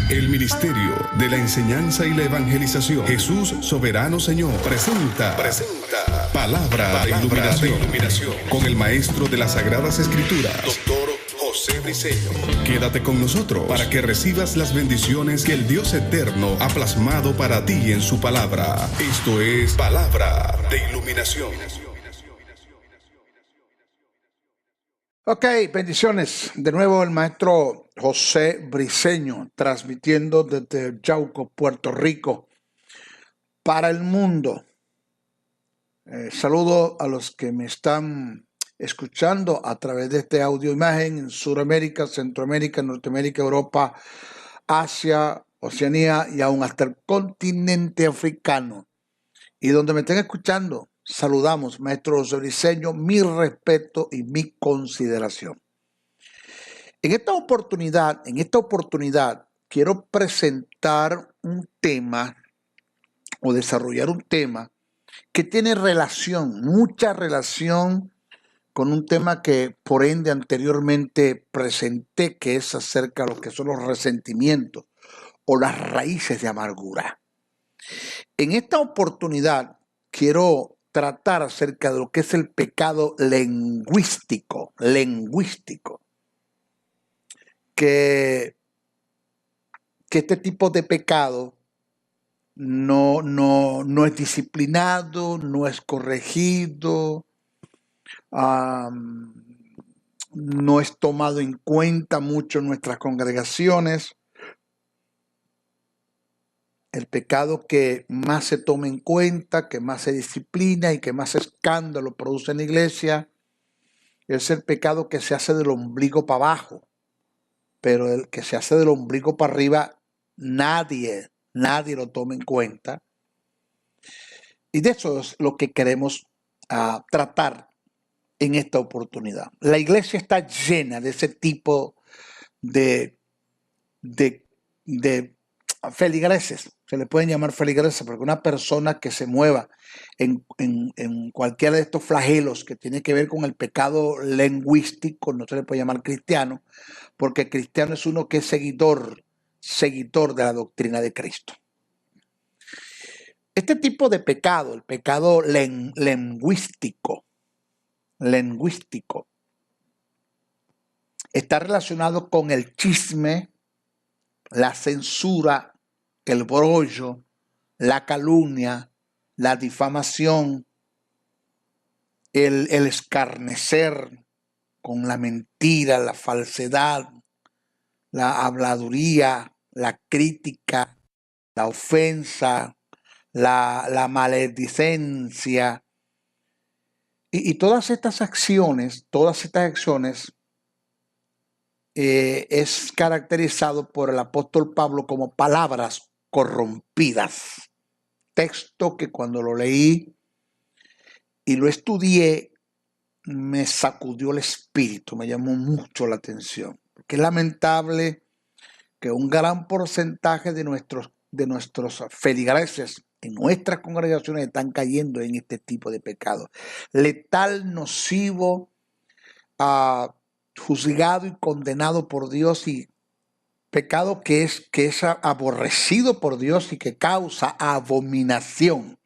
El Ministerio de la Enseñanza y la Evangelización, Jesús Soberano Señor, presenta Palabra de Iluminación con el Maestro de las Sagradas Escrituras, Dr. José Briceño. Quédate con nosotros para que recibas las bendiciones que el Dios Eterno ha plasmado para ti en su palabra. Esto es Palabra de Iluminación. Ok, bendiciones. De nuevo el maestro José Briceño, transmitiendo desde Yauco, Puerto Rico, para el mundo. Saludo a los que me están escuchando a través de este audio imagen en Sudamérica, Centroamérica, Norteamérica, Europa, Asia, Oceanía y aún hasta el continente africano. Y donde me estén escuchando, saludamos, maestro José Briceño, mi respeto y mi consideración. En esta oportunidad, quiero presentar un tema o desarrollar un tema que tiene relación, mucha relación con un tema que por ende anteriormente presenté, que es acerca de lo que son los resentimientos o las raíces de amargura. En esta oportunidad quiero tratar acerca de lo que es el pecado lingüístico, que este tipo de pecado no es disciplinado, no es corregido, no es tomado en cuenta mucho en nuestras congregaciones. El pecado que más se toma en cuenta, que más se disciplina y que más escándalo produce en la iglesia, es el pecado que se hace del ombligo para abajo. Pero el que se hace del ombligo para arriba, nadie lo toma en cuenta. Y de eso es lo que queremos tratar en esta oportunidad. La iglesia está llena de ese tipo de feligreses. Se le pueden llamar feligreses porque una persona que se mueva en cualquiera de estos flagelos que tiene que ver con el pecado lingüístico, no se le puede llamar cristiano, porque cristiano es uno que es seguidor de la doctrina de Cristo. Este tipo de pecado, el pecado lingüístico, está relacionado con el chisme, la censura, el brollo, la calumnia, la difamación, el escarnecer con la mentira, la falsedad, la habladuría, la crítica, la ofensa, la maledicencia. Y todas estas acciones es caracterizado por el apóstol Pablo como palabras corrompidas. Texto que cuando lo leí y lo estudié me sacudió el espíritu, me llamó mucho la atención. Porque es lamentable que un gran porcentaje de nuestros feligreses en nuestras congregaciones están cayendo en este tipo de pecado. Letal, nocivo, juzgado y condenado por Dios, y pecado que es aborrecido por Dios y que causa abominación.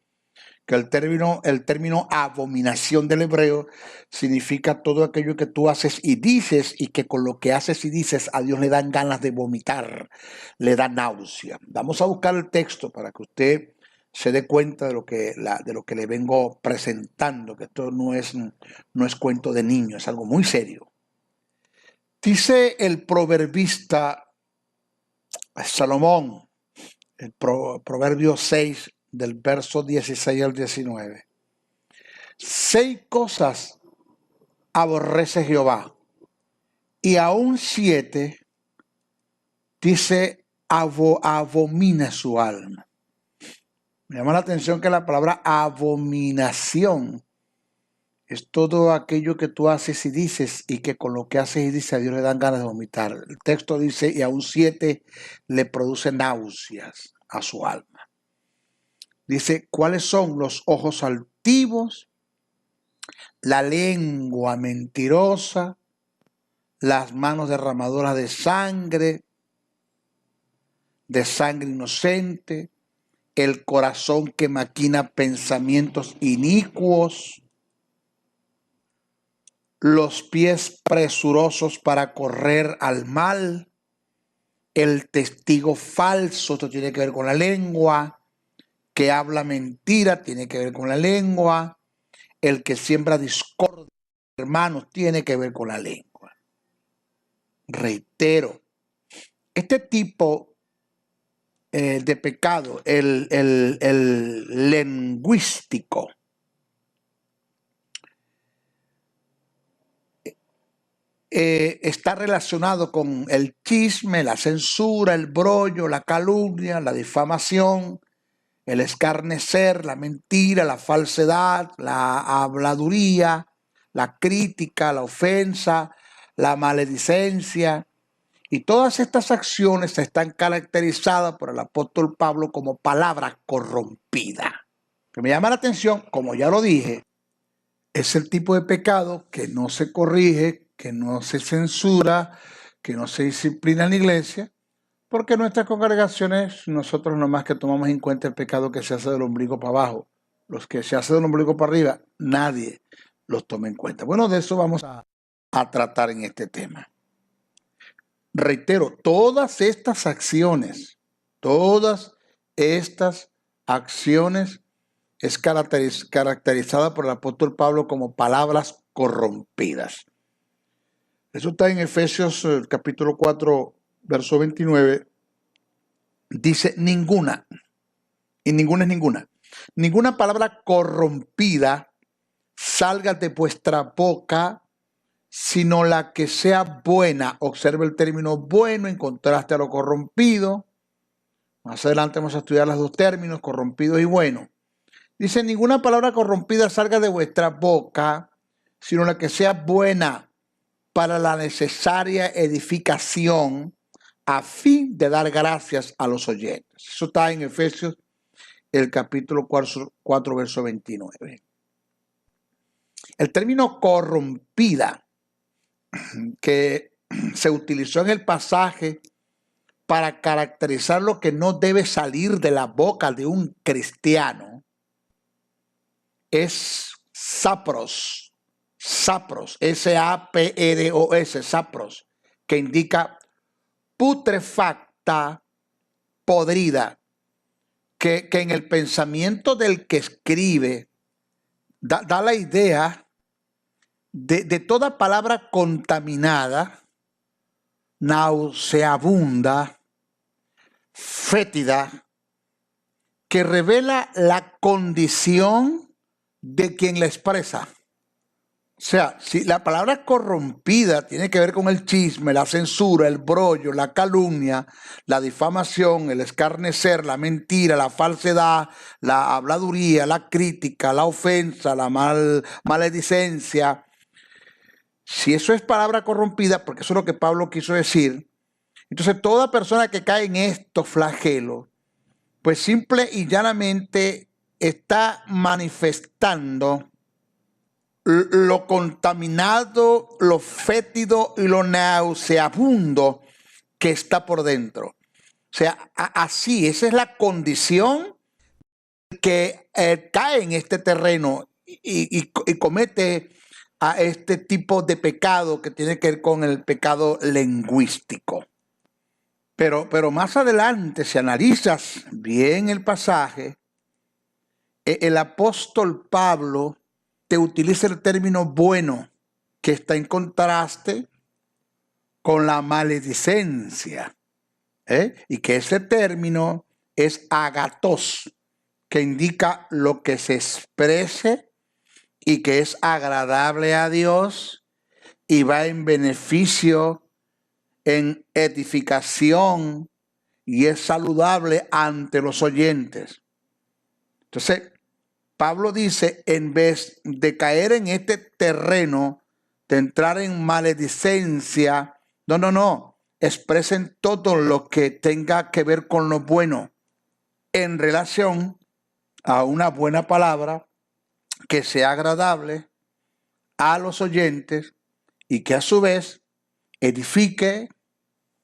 Que el término abominación del hebreo significa todo aquello que tú haces y dices, y que con lo que haces y dices a Dios le dan ganas de vomitar, le da náusea. Vamos a buscar el texto para que usted se dé cuenta de lo que le vengo presentando, que esto no es cuento de niños, es algo muy serio. Dice el proverbista Salomón, el Proverbio 6, del verso 16 al 19. 6 cosas aborrece Jehová, y aún 7, dice, abomina su alma. Me llama la atención que la palabra abominación es todo aquello que tú haces y dices, y que con lo que haces y dices a Dios le dan ganas de vomitar. El texto dice, y aún 7 le produce náuseas a su alma. Dice, ¿cuáles son los ojos altivos, la lengua mentirosa, las manos derramadoras de sangre, de sangre inocente, el corazón que maquina pensamientos inicuos, los pies presurosos para correr al mal, el testigo falso, esto tiene que ver con la lengua, que habla mentira, tiene que ver con la lengua, el que siembra discordia, hermanos, tiene que ver con la lengua. Reitero, este tipo de pecado, el lingüístico, está relacionado con el chisme, la censura, el brollo, la calumnia, la difamación, el escarnecer, la mentira, la falsedad, la habladuría, la crítica, la ofensa, la maledicencia. Y todas estas acciones están caracterizadas por el apóstol Pablo como palabra corrompida. Que me llama la atención, como ya lo dije, es el tipo de pecado que no se corrige, que no se censura, que no se disciplina en la iglesia, porque en nuestras congregaciones nosotros nomás que tomamos en cuenta el pecado que se hace del ombligo para abajo. Los que se hace del ombligo para arriba, nadie los toma en cuenta. Bueno, de eso vamos a tratar en este tema. Reitero, todas estas acciones es caracterizada por el apóstol Pablo como palabras corrompidas. Eso está en Efesios capítulo 4, verso 29. Dice ninguna, y ninguna es ninguna. Ninguna palabra corrompida salga de vuestra boca, sino la que sea buena. Observe el término bueno en contraste a lo corrompido. Más adelante vamos a estudiar los dos términos, corrompido y bueno. Dice, ninguna palabra corrompida salga de vuestra boca, sino la que sea buena para la necesaria edificación a fin de dar gracias a los oyentes. Eso está en Efesios, el capítulo 4 verso 29. El término corrompida que se utilizó en el pasaje para caracterizar lo que no debe salir de la boca de un cristiano es sapros, S-A-P-R-O-S, sapros, que indica putrefacta, podrida, que en el pensamiento del que escribe da la idea de toda palabra contaminada, nauseabunda, fétida, que revela la condición de quien la expresa. O sea, si la palabra corrompida tiene que ver con el chisme, la censura, el brollo, la calumnia, la difamación, el escarnecer, la mentira, la falsedad, la habladuría, la crítica, la ofensa, la maledicencia. Si eso es palabra corrompida, porque eso es lo que Pablo quiso decir, entonces toda persona que cae en estos flagelos, pues simple y llanamente está manifestando lo contaminado, lo fétido y lo nauseabundo que está por dentro. O sea, así, esa es la condición que cae en este terreno y comete a este tipo de pecado que tiene que ver con el pecado lingüístico. Pero más adelante, si analizas bien el pasaje, el apóstol Pablo te utiliza el término bueno, que está en contraste con la maledicencia, y que ese término es agatos, que indica lo que se exprese y que es agradable a Dios y va en beneficio, en edificación y es saludable ante los oyentes. Entonces, Pablo dice, en vez de caer en este terreno, de entrar en maledicencia, no, expresen todo lo que tenga que ver con lo bueno en relación a una buena palabra que sea agradable a los oyentes y que a su vez edifique,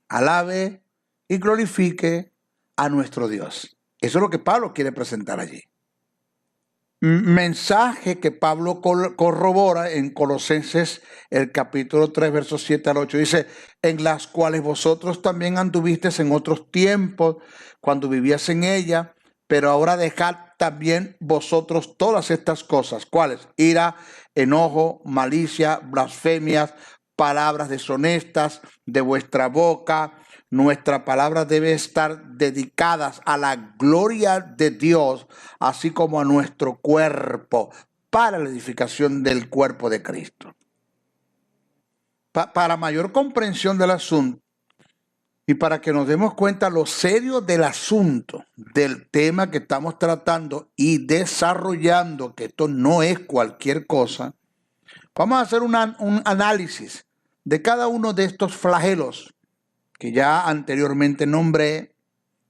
alabe y glorifique a nuestro Dios. Eso es lo que Pablo quiere presentar allí. Mensaje que Pablo corrobora en Colosenses, el capítulo 3, versos 7 al 8. Dice, en las cuales vosotros también anduvisteis en otros tiempos, cuando vivías en ella, pero ahora dejad también vosotros todas estas cosas. ¿Cuáles? Ira, enojo, malicia, blasfemias, palabras deshonestas de vuestra boca. Nuestra palabra debe estar dedicadas a la gloria de Dios, así como a nuestro cuerpo, para la edificación del cuerpo de Cristo. Para mayor comprensión del asunto y para que nos demos cuenta lo serio del asunto, del tema que estamos tratando y desarrollando, que esto no es cualquier cosa, vamos a hacer un análisis de cada uno de estos flagelos que ya anteriormente nombré.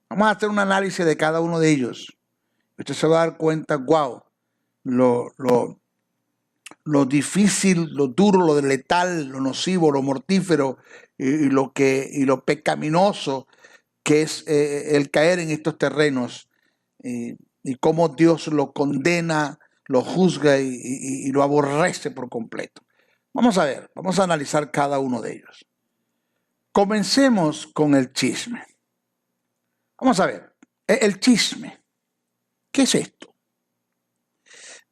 Vamos a hacer un análisis de cada uno de ellos. Usted se va a dar cuenta, wow, lo difícil, lo duro, lo letal, lo nocivo, lo mortífero y lo pecaminoso que es el caer en estos terrenos y cómo Dios lo condena, lo juzga y lo aborrece por completo. Vamos a ver, vamos a analizar cada uno de ellos. Comencemos con el chisme. Vamos a ver, el chisme. ¿Qué es esto?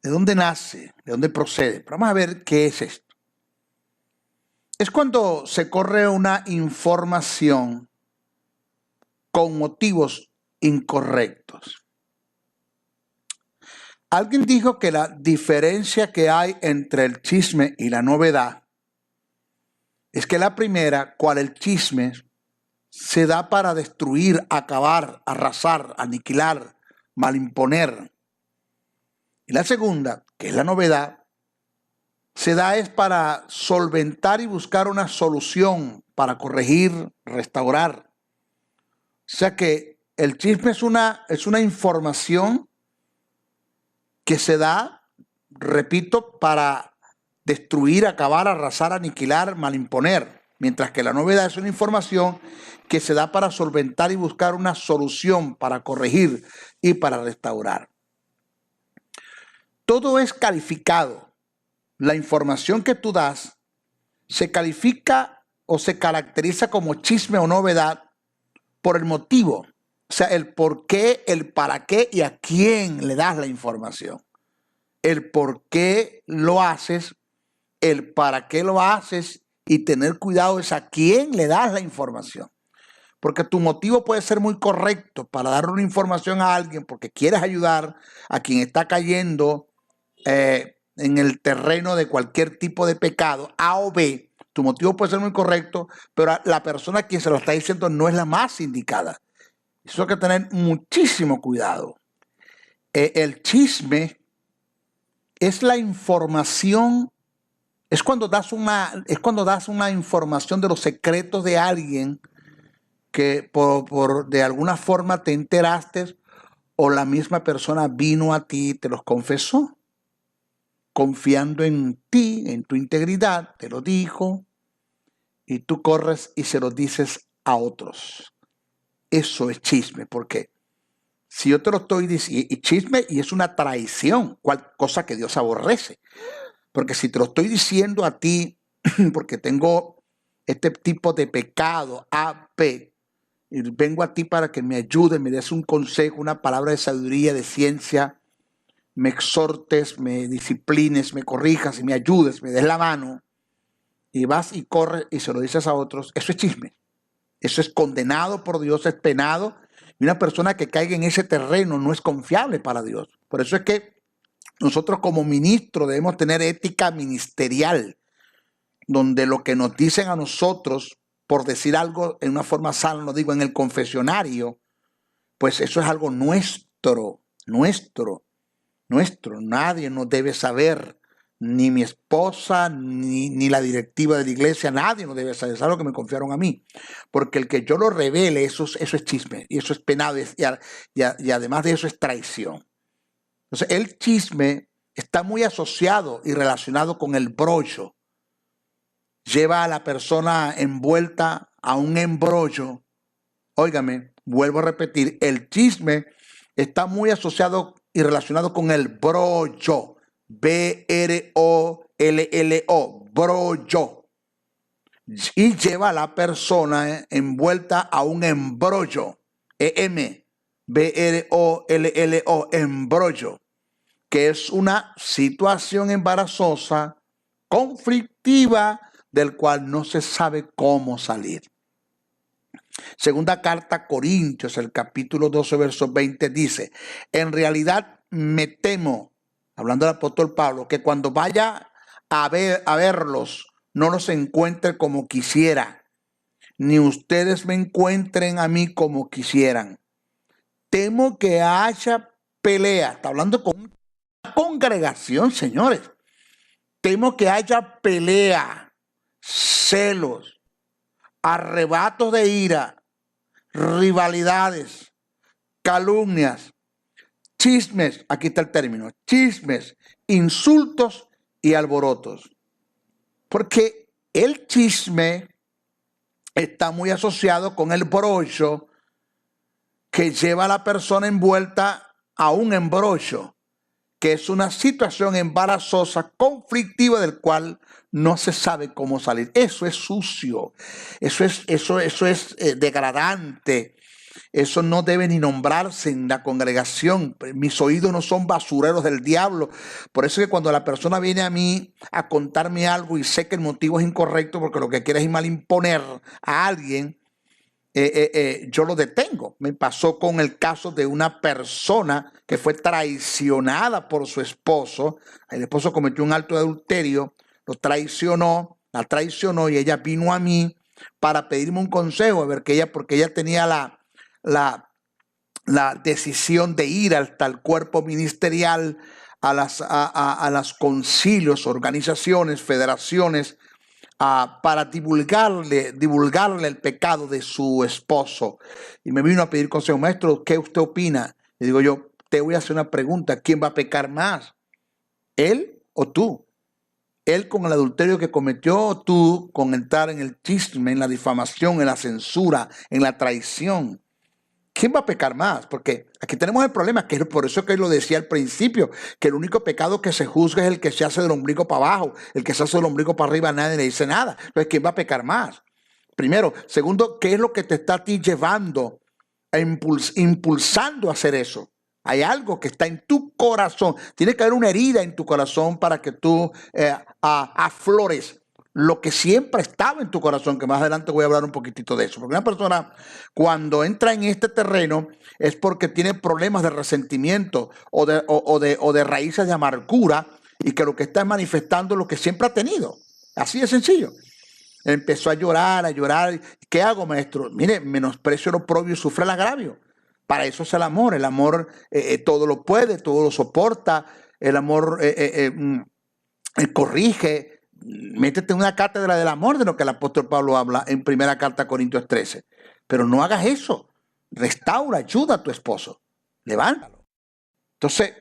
¿De dónde nace? ¿De dónde procede? Pero vamos a ver qué es esto. Es cuando se corre una información con motivos incorrectos. Alguien dijo que la diferencia que hay entre el chisme y la novedad es que la primera, cual el chisme, se da para destruir, acabar, arrasar, aniquilar, malimponer. Y la segunda, que es la novedad, se da es para solventar y buscar una solución, para corregir, restaurar. O sea que el chisme es una información que se da, repito, para destruir, acabar, arrasar, aniquilar, malimponer. Mientras que la novedad es una información que se da para solventar y buscar una solución, para corregir y para restaurar. Todo es calificado. La información que tú das se califica o se caracteriza como chisme o novedad por el motivo, o sea, el por qué, el para qué y a quién le das la información. El por qué lo haces, el para qué lo haces y tener cuidado es a quién le das la información. Porque tu motivo puede ser muy correcto para darle una información a alguien porque quieres ayudar a quien está cayendo en el terreno de cualquier tipo de pecado, A o B. Tu motivo puede ser muy correcto, pero la persona a quien se lo está diciendo no es la más indicada. Eso hay que tener muchísimo cuidado. El chisme es la información, es cuando das una información de los secretos de alguien que de alguna forma te enteraste o la misma persona vino a ti y te los confesó. Confiando en ti, en tu integridad, te lo dijo y tú corres y se lo dices a otros. Eso es chisme, porque si yo te lo estoy diciendo, y chisme y es una traición, cosa que Dios aborrece, porque si te lo estoy diciendo a ti, porque tengo este tipo de pecado, A, P, y vengo a ti para que me ayudes, me des un consejo, una palabra de sabiduría, de ciencia, me exhortes, me disciplines, me corrijas y me ayudes, me des la mano, y vas y corres y se lo dices a otros, eso es chisme. Eso es condenado por Dios, es penado. Y una persona que caiga en ese terreno no es confiable para Dios. Por eso es que nosotros como ministros debemos tener ética ministerial, donde lo que nos dicen a nosotros, por decir algo en una forma sana, lo digo en el confesionario, pues eso es algo nuestro. Nadie nos debe saber, ni mi esposa, ni la directiva de la iglesia, nadie nos debe saber. Es algo que me confiaron a mí. Porque el que yo lo revele, eso es chisme, y eso es penado, y además de eso es traición. Entonces, el chisme está muy asociado y relacionado con el brollo. Lleva a la persona envuelta a un embrollo, óigame, vuelvo a repetir, el chisme está muy asociado y relacionado con el brollo. B-R-O-L-L-O, brollo. Y lleva a la persona envuelta a un embrollo. E-M, B-R-O-L-L-O, embrollo, que es una situación embarazosa, conflictiva, del cual no se sabe cómo salir. Segunda carta a Corintios, el capítulo 12, verso 20 dice: en realidad me temo, hablando del apóstol Pablo, que cuando vaya a verlos no los encuentre como quisiera, ni ustedes me encuentren a mí como quisieran. Temo que haya pelea. Está hablando con una congregación, señores. Temo que haya pelea, celos, arrebatos de ira, rivalidades, calumnias, chismes, aquí está el término, chismes, insultos y alborotos. Porque el chisme está muy asociado con el brollo que lleva a la persona envuelta a un embrollo, que es una situación embarazosa, conflictiva, del cual no se sabe cómo salir. Eso es sucio, eso es degradante, eso no debe ni nombrarse en la congregación. Mis oídos no son basureros del diablo. Por eso es que cuando la persona viene a mí a contarme algo y sé que el motivo es incorrecto, porque lo que quiere es malimponer a alguien, yo lo detengo. Me pasó con el caso de una persona que fue traicionada por su esposo. El esposo cometió un acto de adulterio, lo traicionó, la traicionó, y ella vino a mí para pedirme un consejo, a ver que porque ella tenía la decisión de ir hasta el cuerpo ministerial, a las concilios, organizaciones, federaciones, para divulgarle el pecado de su esposo. Y me vino a pedir consejo: maestro, ¿qué usted opina? Le digo yo: te voy a hacer una pregunta, ¿quién va a pecar más? ¿Él o tú? Él con el adulterio que cometió, o tú con entrar en el chisme, en la difamación, en la censura, en la traición. ¿Quién va a pecar más? Porque aquí tenemos el problema, que es por eso que lo decía al principio, que el único pecado que se juzga es el que se hace del ombligo para abajo. El que se hace del ombligo para arriba, nadie le dice nada. Entonces, ¿quién va a pecar más? Primero. Segundo, ¿qué es lo que te está a ti llevando, impulsando a hacer eso? Hay algo que está en tu corazón. Tiene que haber una herida en tu corazón para que tú aflores lo que siempre estaba en tu corazón, que más adelante voy a hablar un poquitito de eso. Porque una persona, cuando entra en este terreno, es porque tiene problemas de resentimiento o de raíces de amargura, y que lo que está manifestando es lo que siempre ha tenido. Así de sencillo. Empezó a llorar. ¿Qué hago, maestro? Mire, menosprecio lo propio y sufre el agravio. Para eso es el amor. El amor todo lo puede, todo lo soporta. El amor corrige. Métete en una cátedra del amor, de lo que el apóstol Pablo habla en primera carta a Corintios 13. Pero no hagas eso. Restaura, ayuda a tu esposo. Levántalo. Entonces,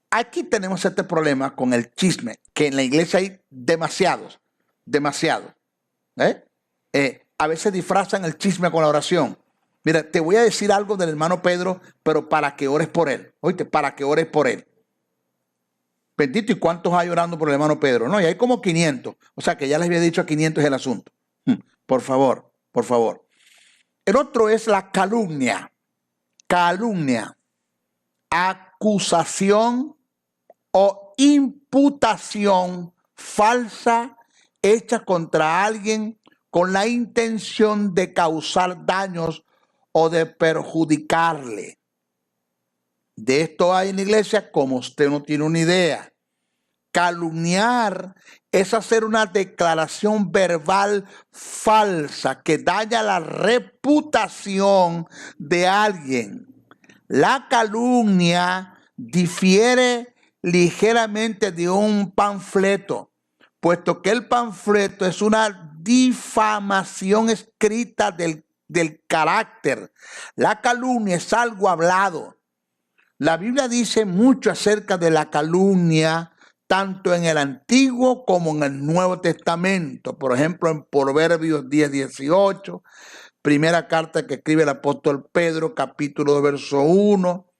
aquí tenemos este problema con el chisme, que en la iglesia hay demasiado. A veces disfrazan el chisme con la oración. Mira, te voy a decir algo del hermano Pedro, pero para que ores por él. Oíste, para que ores por él. Bendito, ¿y cuántos hay orando por el hermano Pedro? No, y hay como 500. O sea que ya les había dicho a 500 el asunto. Por favor. El otro es la calumnia. Calumnia. Acusación o imputación falsa hecha contra alguien con la intención de causar daños o de perjudicarle. De esto hay en la iglesia como usted no tiene una idea. Calumniar es hacer una declaración verbal falsa que daña la reputación de alguien. La calumnia difiere ligeramente de un panfleto, puesto que el panfleto es una difamación escrita del carácter. La calumnia es algo hablado. La Biblia dice mucho acerca de la calumnia, tanto en el Antiguo como en el Nuevo Testamento. Por ejemplo, en Proverbios 10:18, Primera carta que escribe el apóstol Pedro, capítulo 2, verso 1.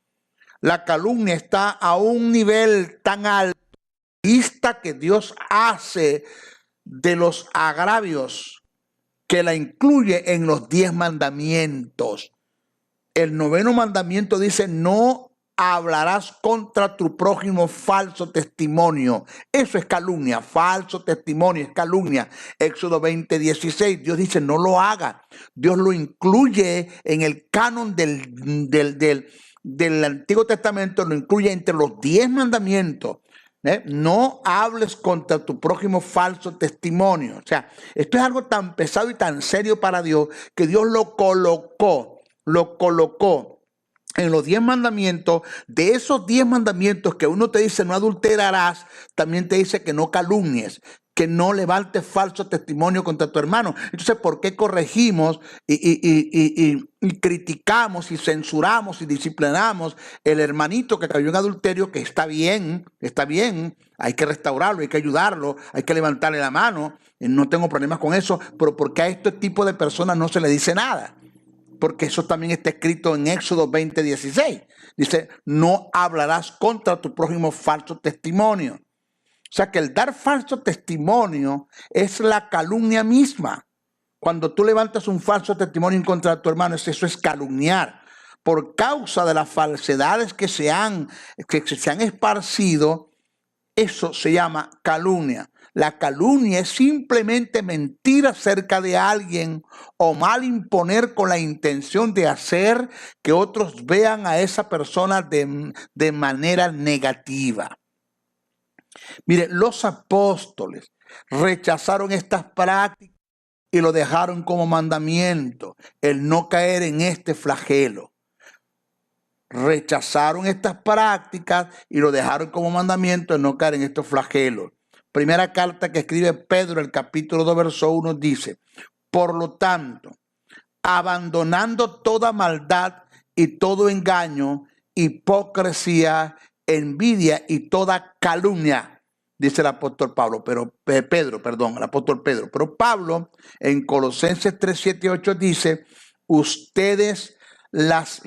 La calumnia está a un nivel tan alto que Dios hace de los agravios que la incluye en los 10 mandamientos. El 9º mandamiento dice: no hablarás contra tu prójimo falso testimonio. Eso es calumnia, falso testimonio es calumnia. Éxodo 20:16, Dios dice: no lo haga. Dios lo incluye en el canon del Antiguo Testamento, lo incluye entre los 10 mandamientos. No hables contra tu prójimo falso testimonio. O sea, esto es algo tan pesado y tan serio para Dios que Dios lo colocó en los 10 mandamientos. De esos 10 mandamientos que uno te dice no adulterarás, también te dice que no calumnies, que no levantes falso testimonio contra tu hermano. Entonces, ¿por qué corregimos y criticamos y censuramos y disciplinamos el hermanito que cayó en adulterio? Que está bien, hay que restaurarlo, hay que ayudarlo, hay que levantarle la mano, no tengo problemas con eso, pero ¿por qué a este tipo de personas no se le dice nada? Porque eso también está escrito en Éxodo 20:16. Dice: no hablarás contra tu prójimo falso testimonio. O sea que el dar falso testimonio es la calumnia misma. Cuando tú levantas un falso testimonio en contra de tu hermano, eso es calumniar. Por causa de las falsedades que se han esparcido, eso se llama calumnia. La calumnia es simplemente mentir acerca de alguien o mal imponer con la intención de hacer que otros vean a esa persona de manera negativa. Mire, los apóstoles rechazaron estas prácticas y lo dejaron como mandamiento, el no caer en este flagelo. Rechazaron estas prácticas y lo dejaron como mandamiento, el no caer en estos flagelos. Primera carta que escribe Pedro, el capítulo 2, verso 1, dice: por lo tanto, abandonando toda maldad y todo engaño, hipocresía, envidia y toda calumnia, dice el apóstol el apóstol Pedro. Pero Pablo en Colosenses 3, 7 y 8 dice: ustedes las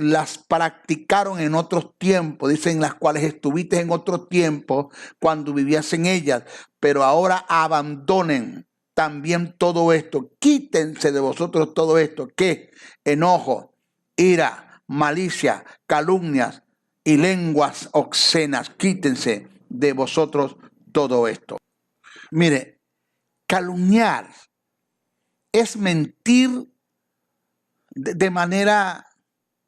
practicaron en otros tiempos, dicen, las cuales estuviste en otros tiempos cuando vivías en ellas, pero ahora abandonen también todo esto, quítense de vosotros todo esto, que enojo, ira, malicia, calumnias y lenguas obscenas, quítense de vosotros todo esto. Mire, calumniar es mentir de manera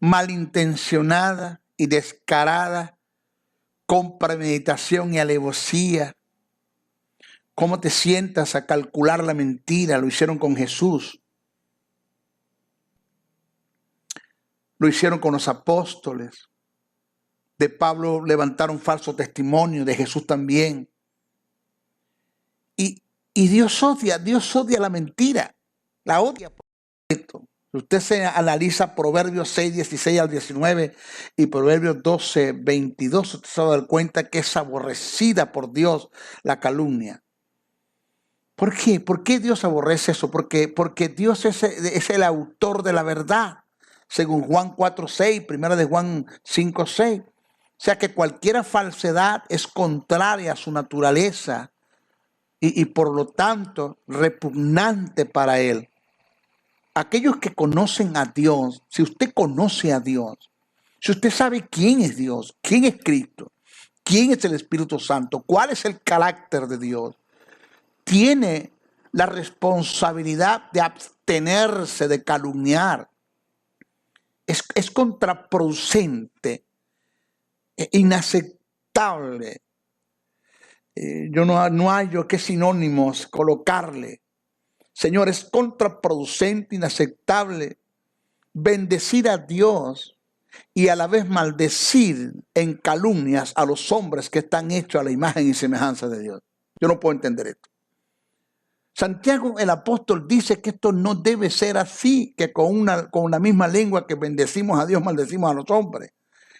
malintencionada y descarada, con premeditación y alevosía. ¿Cómo te sientas a calcular la mentira? Lo hicieron con Jesús. Lo hicieron con los apóstoles. De Pablo levantaron falso testimonio, de Jesús también. Y Dios odia la mentira. La odia por esto. Usted se analiza Proverbios 6, 16 al 19 y Proverbios 12, 22, usted se va a dar cuenta que es aborrecida por Dios la calumnia. ¿Por qué? ¿Por qué Dios aborrece eso? Porque Dios es el autor de la verdad, según Juan 4, 6, primera de Juan 5, 6. O sea que cualquier falsedad es contraria a su naturaleza y por lo tanto repugnante para él. Aquellos que conocen a Dios, si usted conoce a Dios, si usted sabe quién es Dios, quién es Cristo, quién es el Espíritu Santo, cuál es el carácter de Dios, tiene la responsabilidad de abstenerse de calumniar. Es contraproducente, inaceptable. Yo no hallo qué sinónimos colocarle. Señor, es contraproducente, inaceptable bendecir a Dios y a la vez maldecir en calumnias a los hombres que están hechos a la imagen y semejanza de Dios. Yo no puedo entender esto. Santiago el apóstol dice que esto no debe ser así, que con la misma lengua que bendecimos a Dios, maldecimos a los hombres.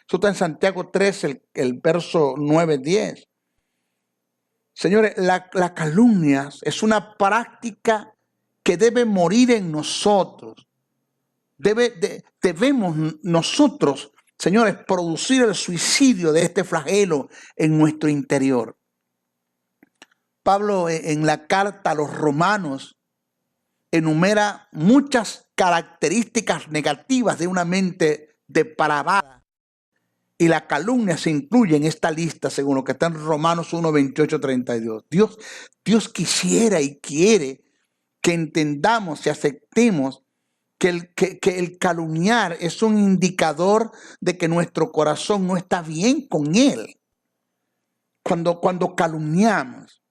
Eso está en Santiago 3, el verso 9, 10. Señores, la calumnia es una práctica que debe morir en nosotros. debemos nosotros, señores, producir el suicidio de este flagelo en nuestro interior. Pablo en la carta a los romanos enumera muchas características negativas de una mente depravada. Y la calumnia se incluye en esta lista según lo que está en Romanos 1, 28, 32. Dios quisiera y quiere que entendamos y aceptemos que el calumniar es un indicador de que nuestro corazón no está bien con Él. Cuando calumniamos,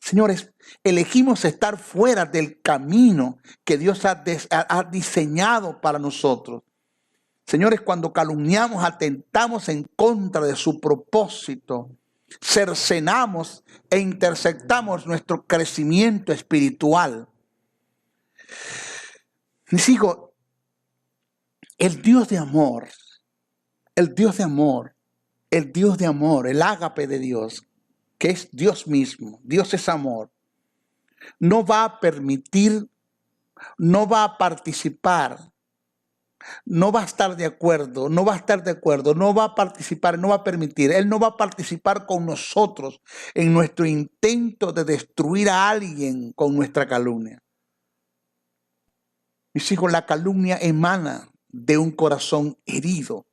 señores, elegimos estar fuera del camino que Dios ha diseñado para nosotros. Señores, cuando calumniamos, atentamos en contra de su propósito, cercenamos e interceptamos nuestro crecimiento espiritual. Mis hijos, el Dios de amor, el ágape de Dios, que es Dios mismo, Dios es amor, no va a permitir, no va a participar, no va a estar de acuerdo, no va a participar, no va a permitir. Él no va a participar con nosotros en nuestro intento de destruir a alguien con nuestra calumnia. Mis hijos, la calumnia emana de un corazón herido.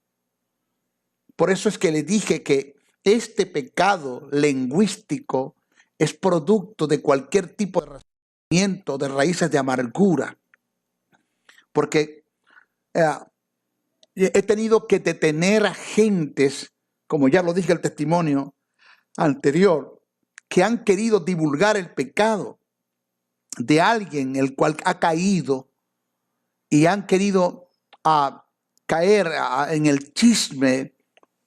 Por eso es que le dije que este pecado lingüístico es producto de cualquier tipo de resentimiento, de raíces de amargura. Porque he tenido que detener a gentes, como ya lo dije en el testimonio anterior, que han querido divulgar el pecado de alguien el cual ha caído y han querido caer en el chisme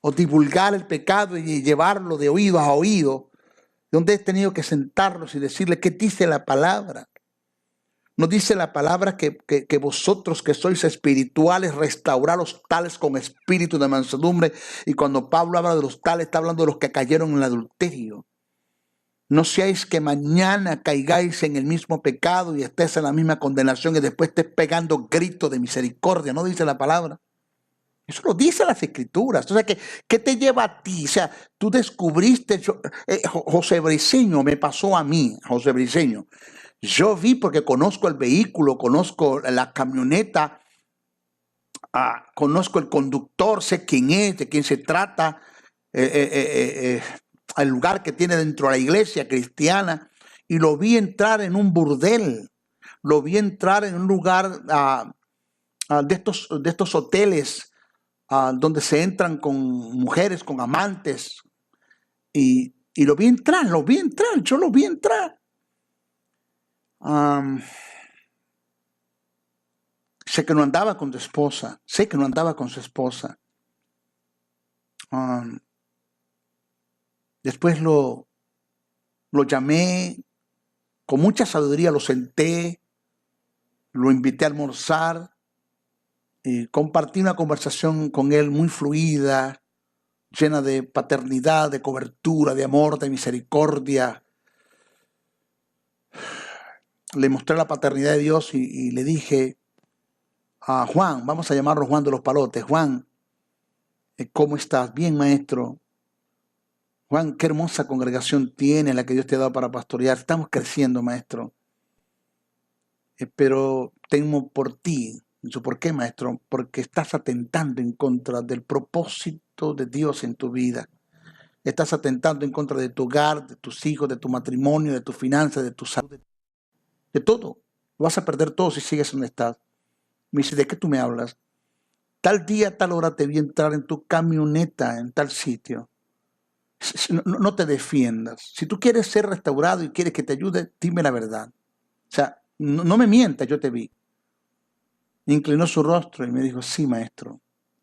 o divulgar el pecado y llevarlo de oído a oído, donde he tenido que sentarlos y decirles qué dice la palabra. ¿No dice la palabra que vosotros que sois espirituales, restaurados tales con espíritu de mansedumbre? Y cuando Pablo habla de los tales, está hablando de los que cayeron en el adulterio. No seáis que mañana caigáis en el mismo pecado y estés en la misma condenación y después estés pegando gritos de misericordia. ¿No dice la palabra? Eso lo dice las Escrituras. O sea, ¿qué te lleva a ti? O sea, tú descubriste, José Briceño me pasó a mí, José Briceño. Yo vi porque conozco el vehículo, conozco la camioneta, conozco el conductor, sé quién es, de quién se trata, el lugar que tiene dentro de la iglesia cristiana, y lo vi entrar en un burdel, lo vi entrar en un lugar de estos hoteles donde se entran con mujeres, con amantes, y lo vi entrar, yo lo vi entrar. Sé que no andaba con su esposa. Después lo llamé, con mucha sabiduría lo senté, lo invité a almorzar y compartí una conversación con él muy fluida, llena de paternidad, de cobertura, de amor, de misericordia. Le mostré la paternidad de Dios y le dije a Juan, vamos a llamarlo Juan de los Palotes. Juan, ¿cómo estás? Bien, maestro. Juan, qué hermosa congregación tiene la que Dios te ha dado para pastorear. Estamos creciendo, maestro. Pero temo por ti. ¿Por qué, maestro? Porque estás atentando en contra del propósito de Dios en tu vida. Estás atentando en contra de tu hogar, de tus hijos, de tu matrimonio, de tus finanzas, de tu salud, de todo. Lo vas a perder todo si sigues donde estás. Me dice, ¿de qué tú me hablas? Tal día, tal hora te vi entrar en tu camioneta en tal sitio. No te defiendas. Si tú quieres ser restaurado y quieres que te ayude, dime la verdad. O sea, no me mientas, yo te vi. Inclinó su rostro y me dijo, sí, maestro.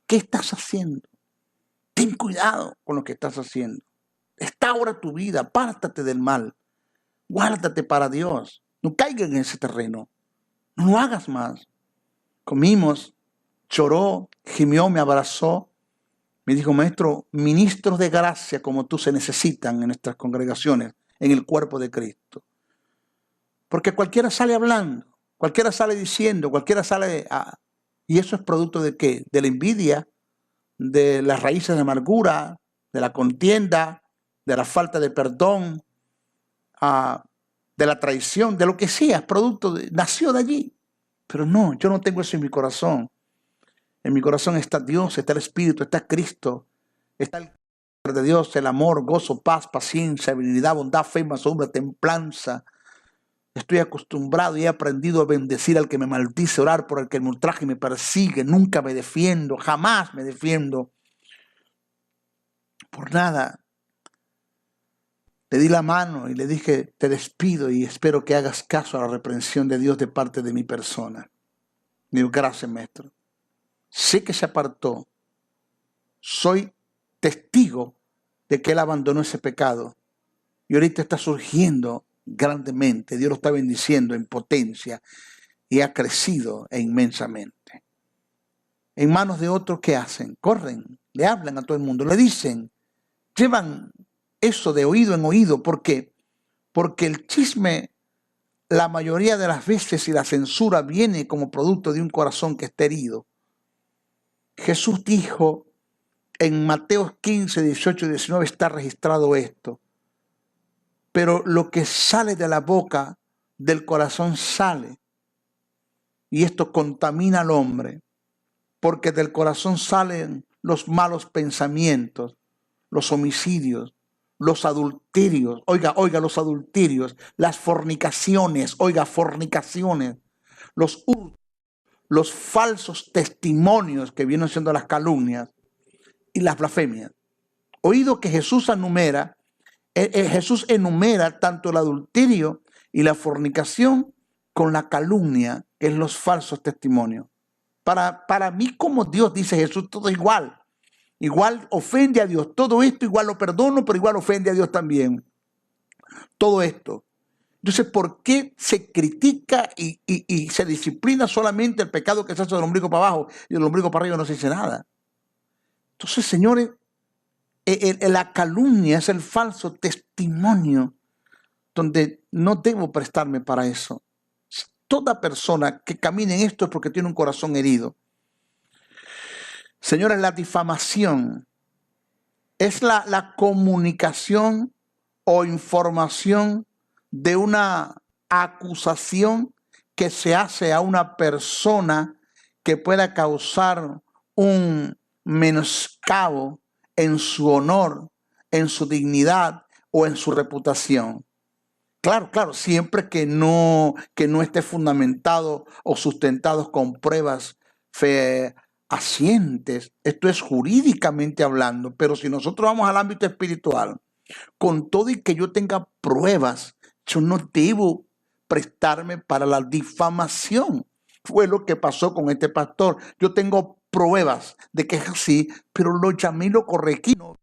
¿Qué estás haciendo? Ten cuidado con lo que estás haciendo. Restaura tu vida, apártate del mal. Guárdate para Dios. No caigas en ese terreno. No lo hagas más. Comimos, lloró, gimió, me abrazó. Me dijo, maestro, ministros de gracia como tú se necesitan en nuestras congregaciones, en el cuerpo de Cristo. Porque cualquiera sale hablando, cualquiera sale diciendo, cualquiera sale ¿Y eso es producto de qué? De la envidia, de las raíces de amargura, de la contienda, de la falta de perdón, de la traición, de lo que sea, es producto nació de allí. Pero no, yo no tengo eso en mi corazón. En mi corazón está Dios, está el Espíritu, está Cristo, está el de Dios, el amor, gozo, paz, paciencia, habilidad, bondad, fe, mansedumbre, templanza. Estoy acostumbrado y he aprendido a bendecir al que me maldice, orar por el que me ultraja y me persigue. Nunca me defiendo, jamás me defiendo. Por nada. Le di la mano y le dije, te despido y espero que hagas caso a la reprensión de Dios de parte de mi persona. Digo, gracias, maestro. Sé que se apartó. Soy testigo de que él abandonó ese pecado. Y ahorita está surgiendo grandemente. Dios lo está bendiciendo en potencia y ha crecido inmensamente. En manos de otros, ¿qué hacen? Corren, le hablan a todo el mundo, le dicen, llevan eso de oído en oído. ¿Por qué? Porque el chisme, la mayoría de las veces, y la censura viene como producto de un corazón que está herido. Jesús dijo en Mateo 15, 18 y 19 está registrado esto. Pero lo que sale de la boca, del corazón sale. Y esto contamina al hombre. Porque del corazón salen los malos pensamientos, los homicidios, los adulterios. Oiga, los adulterios, las fornicaciones. Oiga, fornicaciones. Los hurtos, los falsos testimonios que vienen siendo las calumnias y las blasfemias. Oído que Jesús enumera tanto el adulterio y la fornicación con la calumnia, que es los falsos testimonios. Para mí, como Dios, dice Jesús, todo igual. Igual ofende a Dios. Todo esto igual lo perdono, pero igual ofende a Dios también. Todo esto. Entonces, ¿por qué se critica y se disciplina solamente el pecado que se hace del ombligo para abajo y del ombligo para arriba no se dice nada? Entonces, señores, la calumnia es el falso testimonio donde no debo prestarme para eso. Toda persona que camine en esto es porque tiene un corazón herido. Señores, la difamación es la comunicación o información de una acusación que se hace a una persona que pueda causar un menoscabo en su honor, en su dignidad o en su reputación. Claro, siempre que no esté fundamentado o sustentado con pruebas fehacientes. Esto es jurídicamente hablando, pero si nosotros vamos al ámbito espiritual, con todo y que yo tenga pruebas, yo no debo prestarme para la difamación. Fue lo que pasó con este pastor. Yo tengo pruebas de que es así, pero lo llamé y lo corregí. No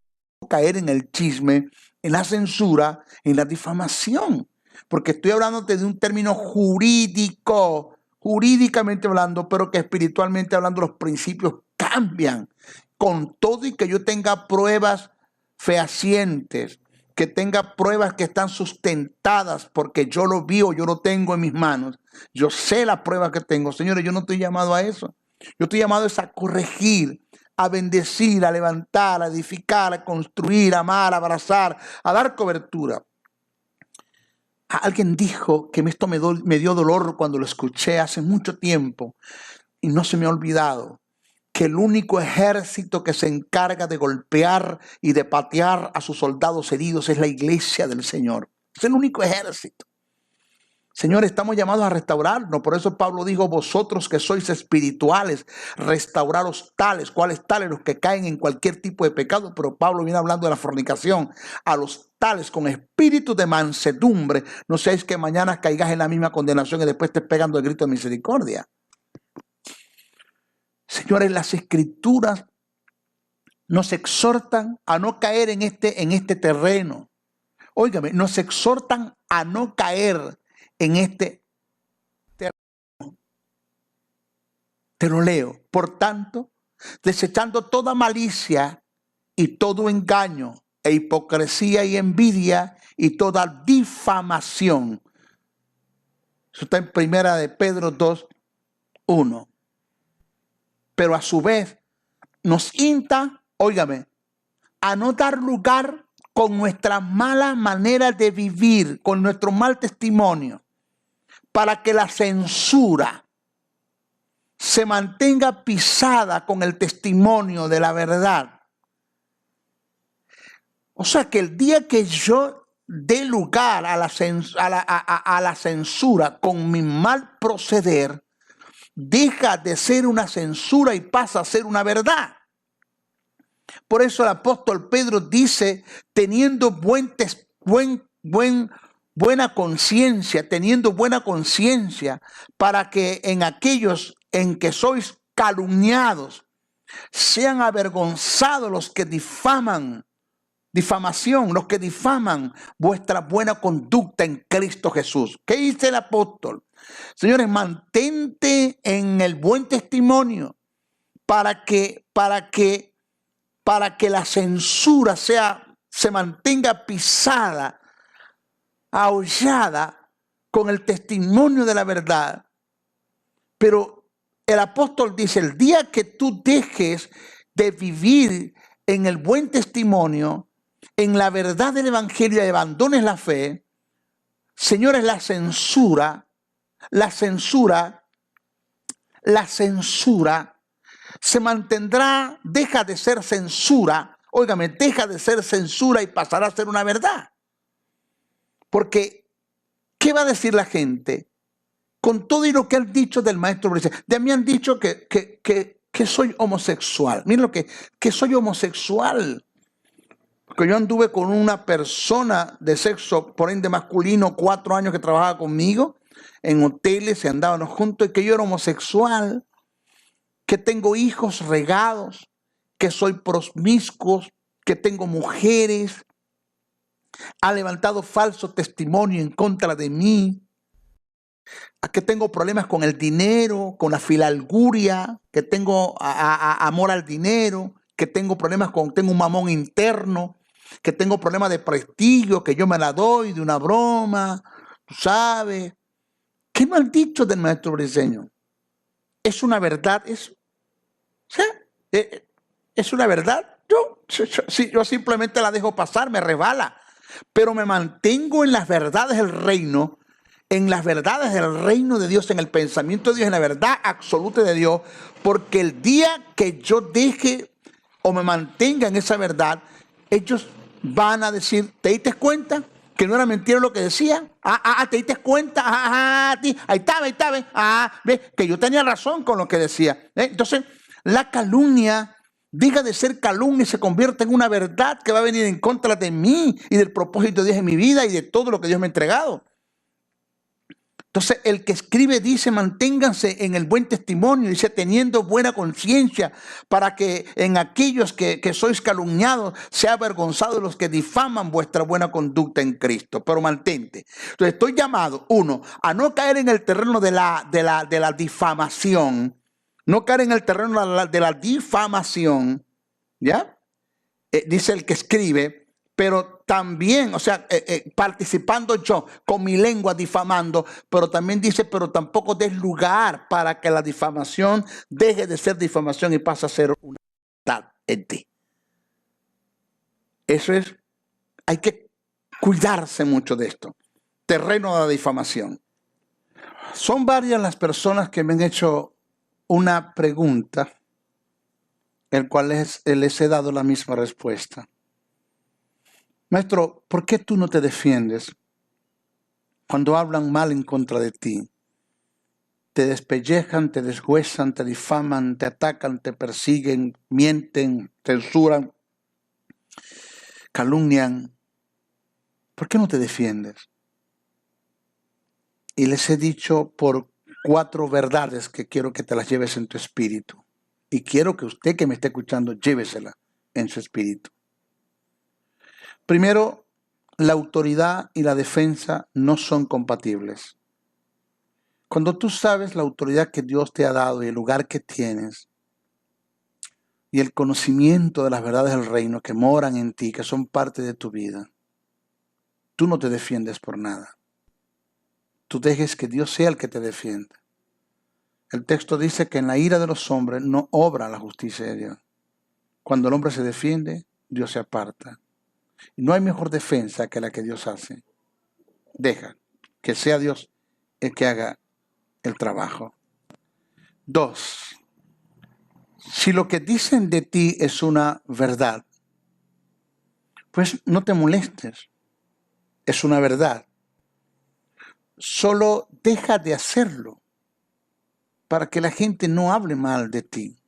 caer en el chisme, en la censura, en la difamación. Porque estoy hablando de un término jurídico, jurídicamente hablando, pero que espiritualmente hablando los principios cambian. Con todo y que yo tenga pruebas fehacientes, que tenga pruebas que están sustentadas porque yo lo vi o yo lo tengo en mis manos. Yo sé las pruebas que tengo. Señores, yo no estoy llamado a eso. Yo estoy llamado a corregir, a bendecir, a levantar, a edificar, a construir, a amar, a abrazar, a dar cobertura. Alguien dijo que esto me dio dolor cuando lo escuché hace mucho tiempo y no se me ha olvidado. Que el único ejército que se encarga de golpear y de patear a sus soldados heridos es la iglesia del Señor. Es el único ejército. Señor, estamos llamados a restaurarnos. Por eso Pablo dijo, vosotros que sois espirituales, restauraros tales. ¿Cuáles tales? Los que caen en cualquier tipo de pecado. Pero Pablo viene hablando de la fornicación. A los tales con espíritu de mansedumbre. No seáis que mañana caigas en la misma condenación y después estés pegando el grito de misericordia. Señores, las escrituras nos exhortan a no caer en este terreno. Óigame, nos exhortan a no caer en este terreno. Te lo leo. Por tanto, desechando toda malicia y todo engaño e hipocresía y envidia y toda difamación. Eso está en 1 de Pedro 2:1. pero a su vez nos insta, óigame, a no dar lugar con nuestra mala manera de vivir, con nuestro mal testimonio, para que la censura se mantenga pisada con el testimonio de la verdad. O sea que el día que yo dé lugar a la censura con mi mal proceder, deja de ser una censura y pasa a ser una verdad. Por eso el apóstol Pedro dice, teniendo buena conciencia, para que en aquellos en que sois calumniados, sean avergonzados los que difaman vuestra buena conducta en Cristo Jesús. ¿Qué dice el apóstol? Señores, mantente en el buen testimonio para que la censura se mantenga pisada, ahollada con el testimonio de la verdad. Pero el apóstol dice, el día que tú dejes de vivir en el buen testimonio, en la verdad del evangelio y abandones la fe, señores, la censura se mantendrá, deja de ser censura, óigame, deja de ser censura y pasará a ser una verdad. Porque, ¿qué va a decir la gente? Con todo y lo que han dicho del maestro Briceño, de mí han dicho que soy homosexual. Miren lo que soy homosexual. Porque yo anduve con una persona de sexo, por ende masculino, 4 años que trabajaba conmigo, en hoteles y andábamos juntos, y que yo era homosexual, que tengo hijos regados, que soy promiscuo, que tengo mujeres, ha levantado falso testimonio en contra de mí, que tengo problemas con el dinero, con la filalguria, que tengo amor al dinero, que tengo problemas tengo un mamón interno, que tengo problemas de prestigio, que yo me la doy de una broma, tú sabes. ¿Qué me han dicho del maestro Briceño? Es una verdad, es una verdad. Yo simplemente la dejo pasar, me resbala, pero me mantengo en las verdades del reino, de Dios, en el pensamiento de Dios, en la verdad absoluta de Dios, porque el día que yo deje o me mantenga en esa verdad, ellos van a decir, ¿te diste cuenta que no era mentira lo que decía? ¿Te diste cuenta? Ahí estaba. ¿Ves? Que yo tenía razón con lo que decía. Entonces, la calumnia deja de ser calumnia y se convierte en una verdad que va a venir en contra de mí y del propósito de Dios en mi vida y de todo lo que Dios me ha entregado. Entonces, el que escribe dice, manténganse en el buen testimonio, dice, teniendo buena conciencia, para que en aquellos que sois calumniados, sea avergonzado de los que difaman vuestra buena conducta en Cristo. Pero mantente. Entonces, estoy llamado, uno, a no caer en el terreno de la difamación, ¿ya? Dice el que escribe, pero también, o sea, participando yo con mi lengua difamando, pero también dice, pero tampoco des lugar para que la difamación deje de ser difamación y pase a ser una verdad en ti. Hay que cuidarse mucho de esto. Terreno de la difamación. Son varias las personas que me han hecho una pregunta, el cual les he dado la misma respuesta. Maestro, ¿por qué tú no te defiendes cuando hablan mal en contra de ti? Te despellejan, te deshuesan, te difaman, te atacan, te persiguen, mienten, censuran, calumnian. ¿Por qué no te defiendes? Y les he dicho por 4 verdades que quiero que te las lleves en tu espíritu. Y quiero que usted que me esté escuchando, llévesela en su espíritu. Primero, la autoridad y la defensa no son compatibles. Cuando tú sabes la autoridad que Dios te ha dado y el lugar que tienes y el conocimiento de las verdades del reino que moran en ti, que son parte de tu vida, tú no te defiendes por nada. Tú dejes que Dios sea el que te defienda. El texto dice que en la ira de los hombres no obra la justicia de Dios. Cuando el hombre se defiende, Dios se aparta. Y no hay mejor defensa que la que Dios hace. Deja que sea Dios el que haga el trabajo. 2. Si lo que dicen de ti es una verdad, pues no te molestes. Es una verdad. Solo deja de hacerlo para que la gente no hable mal de ti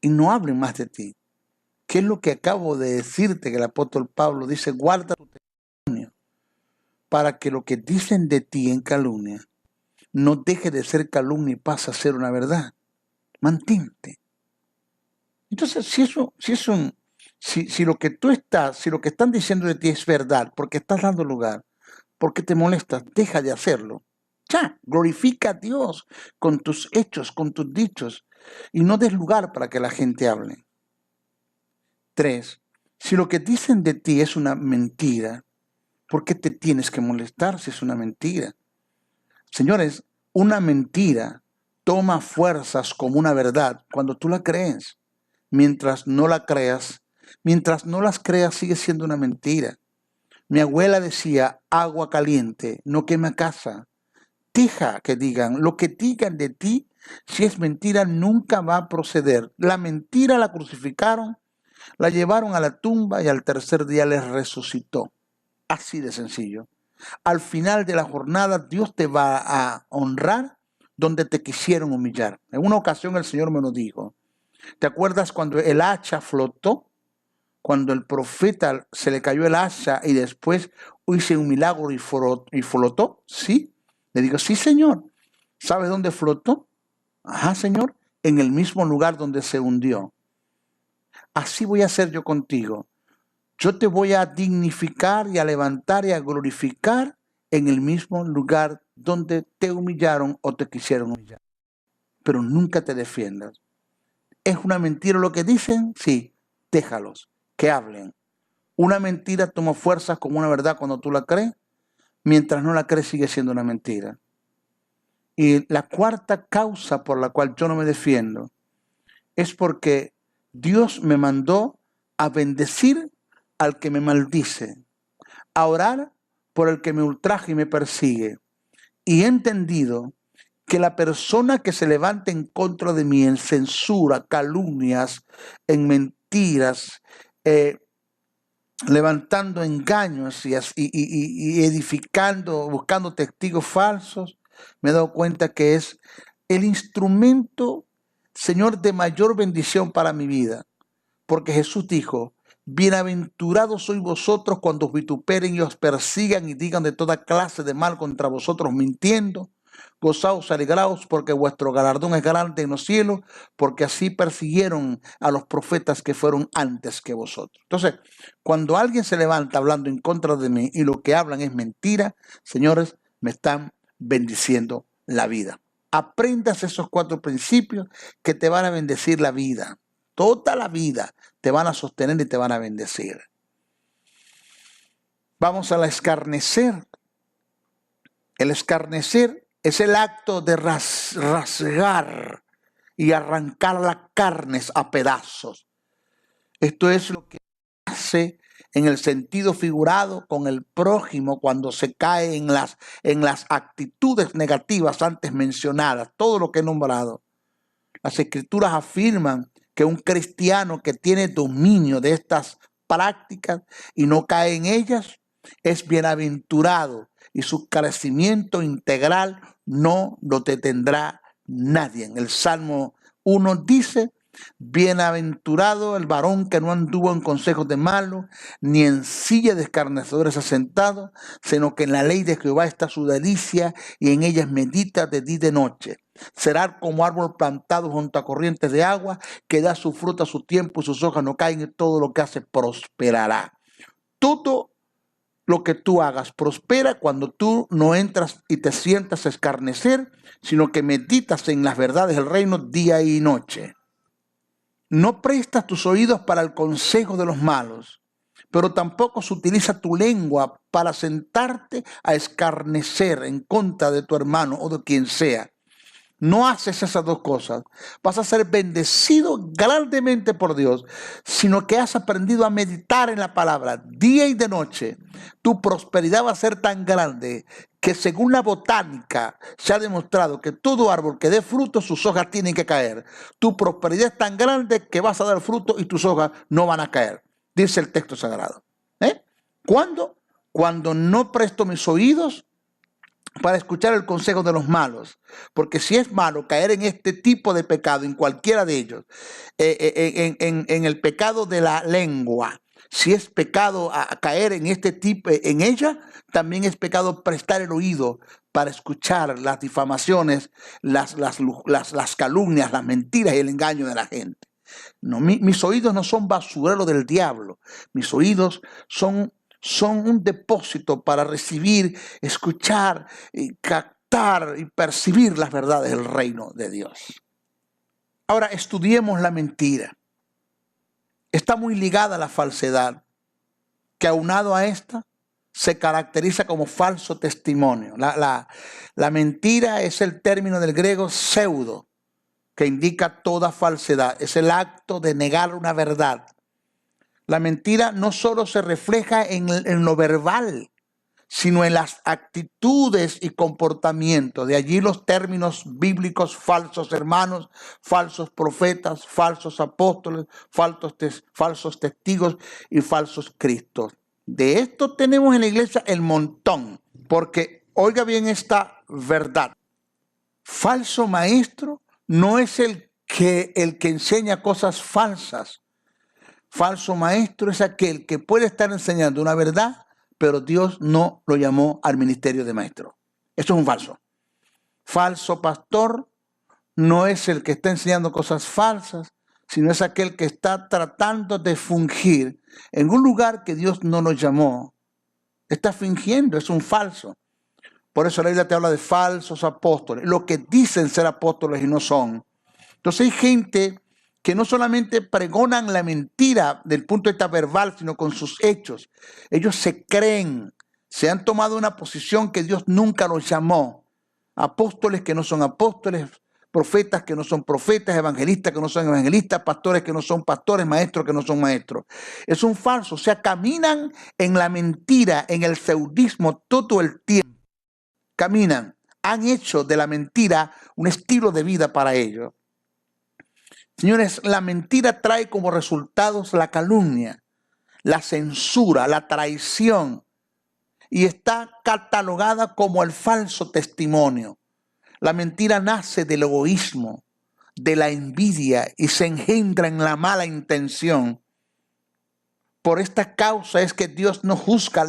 y no hable más de ti. ¿Qué es lo que acabo de decirte? Que el apóstol Pablo dice, guarda tu testimonio para que lo que dicen de ti en calumnia no deje de ser calumnia y pase a ser una verdad. Mantente. Entonces, si lo que si lo que están diciendo de ti es verdad, porque estás dando lugar, porque te molestas, deja de hacerlo. Ya, glorifica a Dios con tus hechos, con tus dichos, y no des lugar para que la gente hable. 3. Si lo que dicen de ti es una mentira, ¿por qué te tienes que molestar si es una mentira? Señores, una mentira toma fuerzas como una verdad cuando tú la crees. Mientras no las creas, sigue siendo una mentira. Mi abuela decía, agua caliente no quema casa. Deja que digan, lo que digan de ti, si es mentira, nunca va a proceder. La mentira la crucificaron, la llevaron a la tumba y al tercer día les resucitó. Así de sencillo. Al final de la jornada, Dios te va a honrar donde te quisieron humillar. En una ocasión el Señor me lo dijo. ¿Te acuerdas cuando el hacha flotó? Cuando el profeta se le cayó el hacha y después hice un milagro y flotó. ¿Sí? Le digo, sí, Señor. ¿Sabes dónde flotó? Ajá, Señor. En el mismo lugar donde se hundió. Así voy a hacer yo contigo. Yo te voy a dignificar y a levantar y a glorificar en el mismo lugar donde te humillaron o te quisieron humillar. Pero nunca te defiendas. ¿Es una mentira lo que dicen? Sí, déjalos, que hablen. Una mentira toma fuerza como una verdad cuando tú la crees. Mientras no la crees sigue siendo una mentira. Y la cuarta causa por la cual yo no me defiendo es porque Dios me mandó a bendecir al que me maldice, a orar por el que me ultraja y me persigue. Y he entendido que la persona que se levante en contra de mí en censura, calumnias, en mentiras, levantando engaños y edificando, buscando testigos falsos, me he dado cuenta que es el instrumento, Señor, de mayor bendición para mi vida. Porque Jesús dijo, bienaventurados sois vosotros cuando os vituperen y os persigan y digan de toda clase de mal contra vosotros mintiendo. Gozaos, alegraos, porque vuestro galardón es grande en los cielos, porque así persiguieron a los profetas que fueron antes que vosotros. Entonces, cuando alguien se levanta hablando en contra de mí y lo que hablan es mentira, señores, me están bendiciendo la vida. Aprendas esos 4 principios que te van a bendecir la vida. Toda la vida te van a sostener y te van a bendecir. Vamos al escarnecer. El escarnecer es el acto de rasgar y arrancar las carnes a pedazos. Esto es lo que hace en el sentido figurado con el prójimo cuando se cae en las actitudes negativas antes mencionadas, todo lo que he nombrado. Las escrituras afirman que un cristiano que tiene dominio de estas prácticas y no cae en ellas es bienaventurado y su crecimiento integral no lo detendrá nadie. En el Salmo 1 dice, bienaventurado el varón que no anduvo en consejos de malos, ni en silla de escarnecedores asentado, sino que en la ley de Jehová está su delicia y en ellas medita de día y de noche. Será como árbol plantado junto a corrientes de agua, que da su fruto a su tiempo y sus hojas no caen, y todo lo que hace prosperará. Todo lo que tú hagas prospera cuando tú no entras y te sientas a escarnecer, sino que meditas en las verdades del reino día y noche. No prestas tus oídos para el consejo de los malos, pero tampoco se utiliza tu lengua para sentarte a escarnecer en contra de tu hermano o de quien sea. no haces esas dos cosas, vas a ser bendecido grandemente por Dios, sino que has aprendido a meditar en la palabra día y de noche, tu prosperidad va a ser tan grande que según la botánica se ha demostrado que todo árbol que dé fruto, sus hojas tienen que caer. Tu prosperidad es tan grande que vas a dar fruto y tus hojas no van a caer, dice el texto sagrado. ¿Cuándo? Cuando no presto mis oídos para escuchar el consejo de los malos, porque si es malo caer en este tipo de pecado, en cualquiera de ellos, en el pecado de la lengua, si es pecado a caer en este tipo, en ella, también es pecado prestar el oído para escuchar las difamaciones, las calumnias, las mentiras y el engaño de la gente. No, mis oídos no son basurero del diablo, mis oídos son un depósito para recibir, escuchar, y captar y percibir las verdades del reino de Dios. Ahora estudiemos la mentira. Está muy ligada a la falsedad, que aunado a esta se caracteriza como falso testimonio. La mentira es el término del griego pseudo, que indica toda falsedad. Es el acto de negar una verdad. La mentira no solo se refleja en lo verbal, sino en las actitudes y comportamientos. De allí los términos bíblicos: falsos hermanos, falsos profetas, falsos apóstoles, falsos testigos y falsos cristos. De esto tenemos en la iglesia el montón, porque oiga bien esta verdad. Falso maestro no es el que enseña cosas falsas. Falso maestro es aquel que puede estar enseñando una verdad, pero Dios no lo llamó al ministerio de maestro. Eso es un falso. Falso pastor no es el que está enseñando cosas falsas, sino es aquel que está tratando de fungir en un lugar que Dios no lo llamó. Está fingiendo, es un falso. Por eso la Biblia te habla de falsos apóstoles, lo que dicen ser apóstoles y no son. Entonces hay gente que no solamente pregonan la mentira del punto de vista verbal, sino con sus hechos. Ellos se creen, se han tomado una posición que Dios nunca los llamó. Apóstoles que no son apóstoles, profetas que no son profetas, evangelistas que no son evangelistas, pastores que no son pastores, maestros que no son maestros. Es un falso, o sea, caminan en la mentira, en el feudismo todo el tiempo. Caminan, han hecho de la mentira un estilo de vida para ellos. Señores, la mentira trae como resultados la calumnia, la censura, la traición, y está catalogada como el falso testimonio. La mentira nace del egoísmo, de la envidia y se engendra en la mala intención. Por esta causa es que Dios no juzga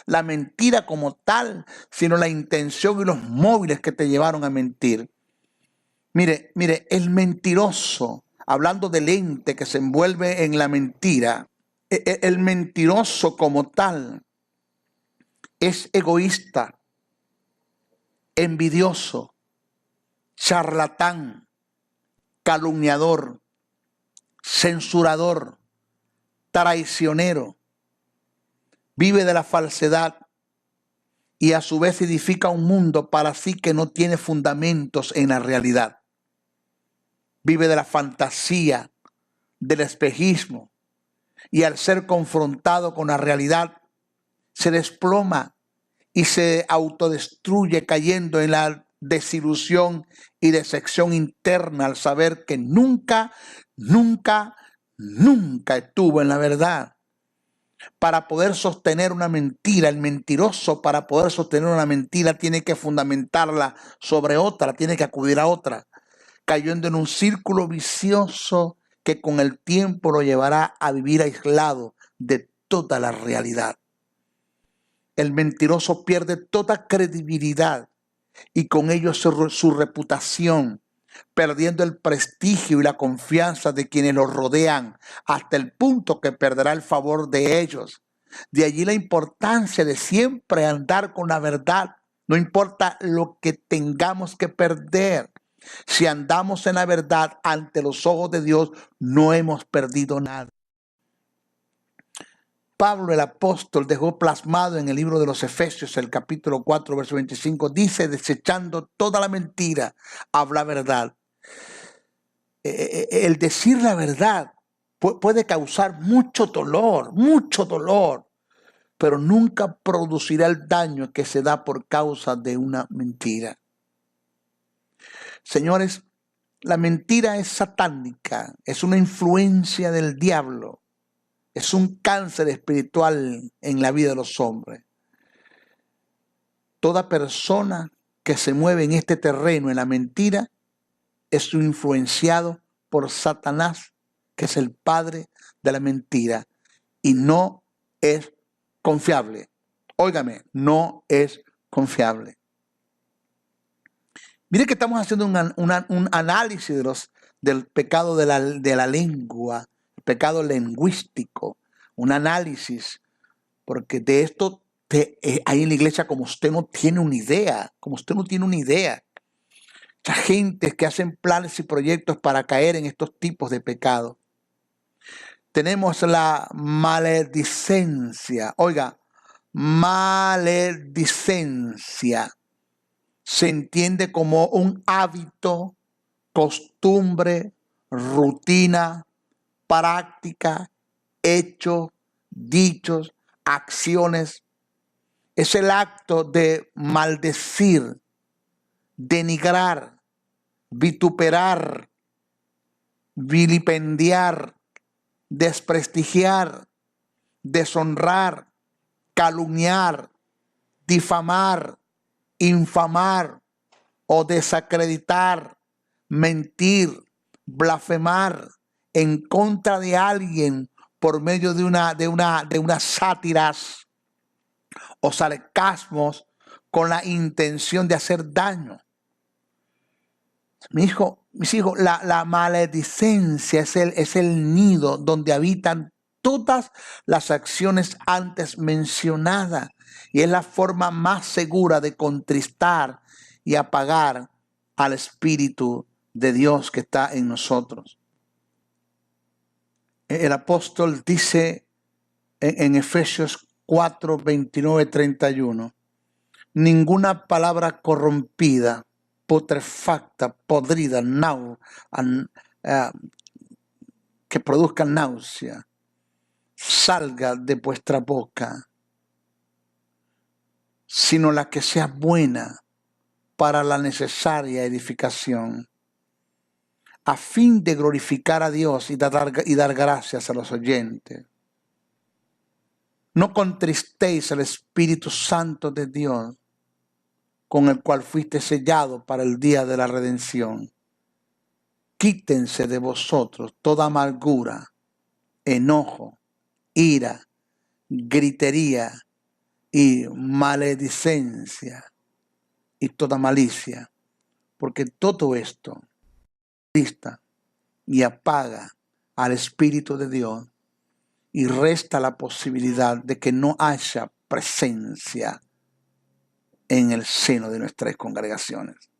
la mentira como tal, sino la intención y los móviles que te llevaron a mentir. Mire, el mentiroso, hablando del ente que se envuelve en la mentira, el mentiroso como tal es egoísta, envidioso, charlatán, calumniador, censurador, traicionero, vive de la falsedad y a su vez edifica un mundo para sí que no tiene fundamentos en la realidad. Vive de la fantasía, del espejismo, y al ser confrontado con la realidad se desploma y se autodestruye, cayendo en la desilusión y decepción interna al saber que nunca estuvo en la verdad. Para poder sostener una mentira, el mentiroso, para poder sostener una mentira, tiene que fundamentarla sobre otra, tiene que acudir a otra, cayendo en un círculo vicioso que con el tiempo lo llevará a vivir aislado de toda la realidad. El mentiroso pierde toda credibilidad y con ello su reputación, perdiendo el prestigio y la confianza de quienes lo rodean, hasta el punto que perderá el favor de ellos. De allí la importancia de siempre andar con la verdad, no importa lo que tengamos que perder. Si andamos en la verdad ante los ojos de Dios, no hemos perdido nada. Pablo el apóstol dejó plasmado en el libro de los Efesios, el capítulo 4, verso 25, dice, desechando toda la mentira, habla verdad. El decir la verdad puede causar mucho dolor, pero nunca producirá el daño que se da por causa de una mentira. Señores, la mentira es satánica, es una influencia del diablo, es un cáncer espiritual en la vida de los hombres. Toda persona que se mueve en este terreno, en la mentira, es influenciado por Satanás, que es el padre de la mentira, y no es confiable. Óigame, no es confiable. Mire que estamos haciendo un análisis del pecado de la lengua, el pecado lingüístico, un análisis, porque de esto hay en la iglesia como usted no tiene una idea, Mucha gente que hacen planes y proyectos para caer en estos tipos de pecados. Tenemos la maledicencia. Oiga, maledicencia se entiende como un hábito, costumbre, rutina, práctica, hechos, dichos, acciones. Es el acto de maldecir, denigrar, vituperar, vilipendiar, desprestigiar, deshonrar, calumniar, difamar, infamar o desacreditar, mentir, blasfemar en contra de alguien por medio de unas sátiras o sarcasmos con la intención de hacer daño. Mis hijos, la maledicencia es el nido donde habitan todas las acciones antes mencionadas y es la forma más segura de contristar y apagar al Espíritu de Dios que está en nosotros. El apóstol dice en Efesios 4, 29, 31, ninguna palabra corrompida, putrefacta, podrida, que produzca náusea, salga de vuestra boca, sino la que sea buena para la necesaria edificación, a fin de glorificar a Dios y dar gracias a los oyentes. No contristéis al Espíritu Santo de Dios, con el cual fuiste sellado para el día de la redención. Quítense de vosotros toda amargura, enojo, ira, gritería y maledicencia y toda malicia, porque todo esto lista y apaga al Espíritu de Dios y resta la posibilidad de que no haya presencia en el seno de nuestras congregaciones.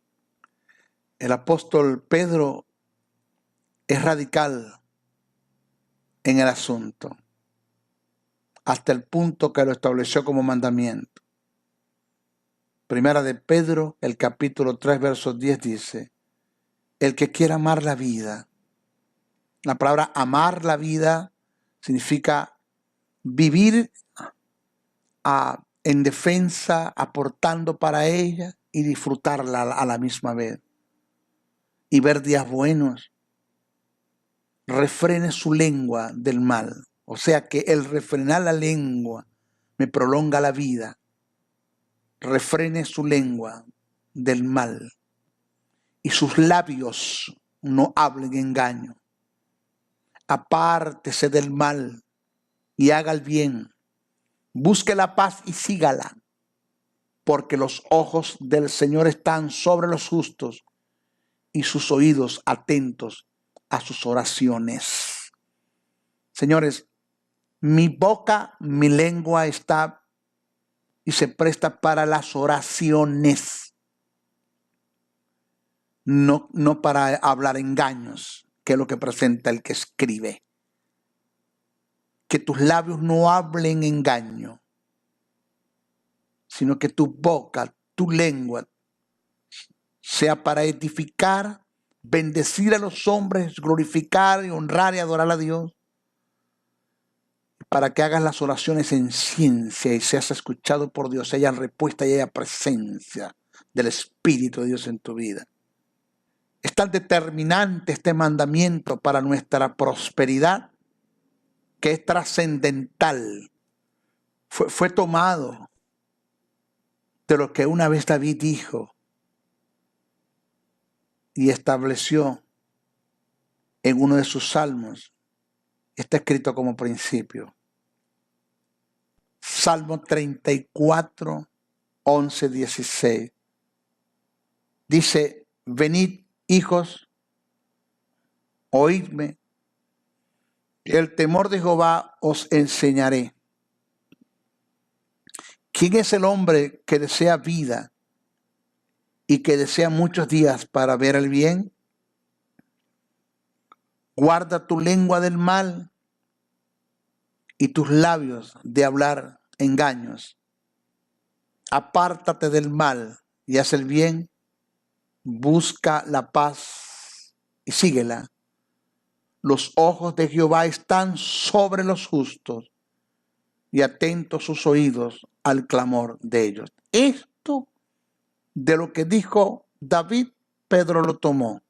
El apóstol Pedro es radical en el asunto, hasta el punto que lo estableció como mandamiento. Primera de Pedro, el capítulo 3, verso 10 dice, el que quiera amar la vida. La palabra amar la vida significa vivir en defensa, aportando para ella y disfrutarla a la misma vez. Y ver días buenos. Refrene su lengua del mal. O sea que el refrenar la lengua me prolonga la vida. Refrene su lengua del mal. Y sus labios no hablen engaño. Apártese del mal y haga el bien. Busque la paz y sígala, porque los ojos del Señor están sobre los justos y sus oídos atentos a sus oraciones. Señores, mi boca, mi lengua está y se presta para las oraciones, no para hablar engaños, que es lo que presenta el que escribe. que tus labios no hablen engaño, sino que tu boca, tu lengua, sea para edificar, bendecir a los hombres, glorificar y honrar y adorar a Dios, para que hagas las oraciones en ciencia y seas escuchado por Dios, haya respuesta y haya presencia del Espíritu de Dios en tu vida. Es tan determinante este mandamiento para nuestra prosperidad que es trascendental. Fue tomado de lo que una vez David dijo y estableció en uno de sus salmos. Está escrito como principio. Salmo 34, 11, 16. Dice, venid, hijos, oídme, el temor de Jehová os enseñaré. ¿Quién es el hombre que desea vida y que desea muchos días para ver el bien? Guarda tu lengua del mal y tus labios de hablar engaños. Apártate del mal y haz el bien. Busca la paz y síguela. Los ojos de Jehová están sobre los justos y atentos sus oídos al clamor de ellos. Esto de lo que dijo David, Pedro lo tomó,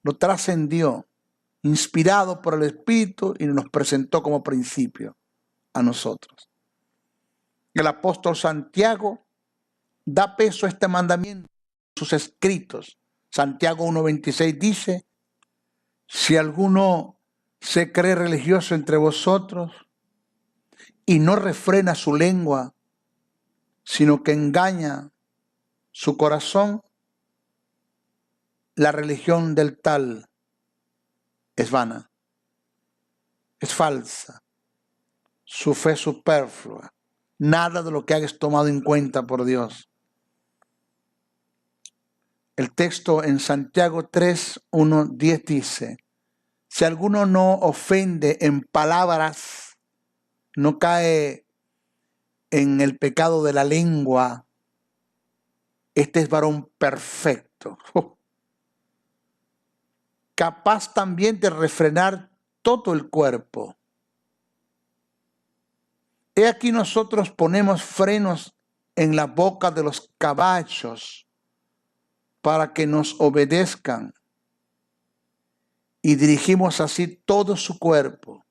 lo trascendió, inspirado por el Espíritu, y nos presentó como principio a nosotros. El apóstol Santiago da peso a este mandamiento en sus escritos. Santiago 1:26 dice, si alguno se cree religioso entre vosotros y no refrena su lengua, sino que engaña su corazón, la religión del tal es vana, es falsa, su fe es superflua, nada de lo que haga es tomado en cuenta por Dios. El texto en Santiago 3, 1, 10 dice, si alguno no ofende en palabras, no cae en el pecado de la lengua, este es varón perfecto, capaz también de refrenar todo el cuerpo. He aquí nosotros ponemos frenos en la boca de los caballos para que nos obedezcan y dirigimos así todo su cuerpo.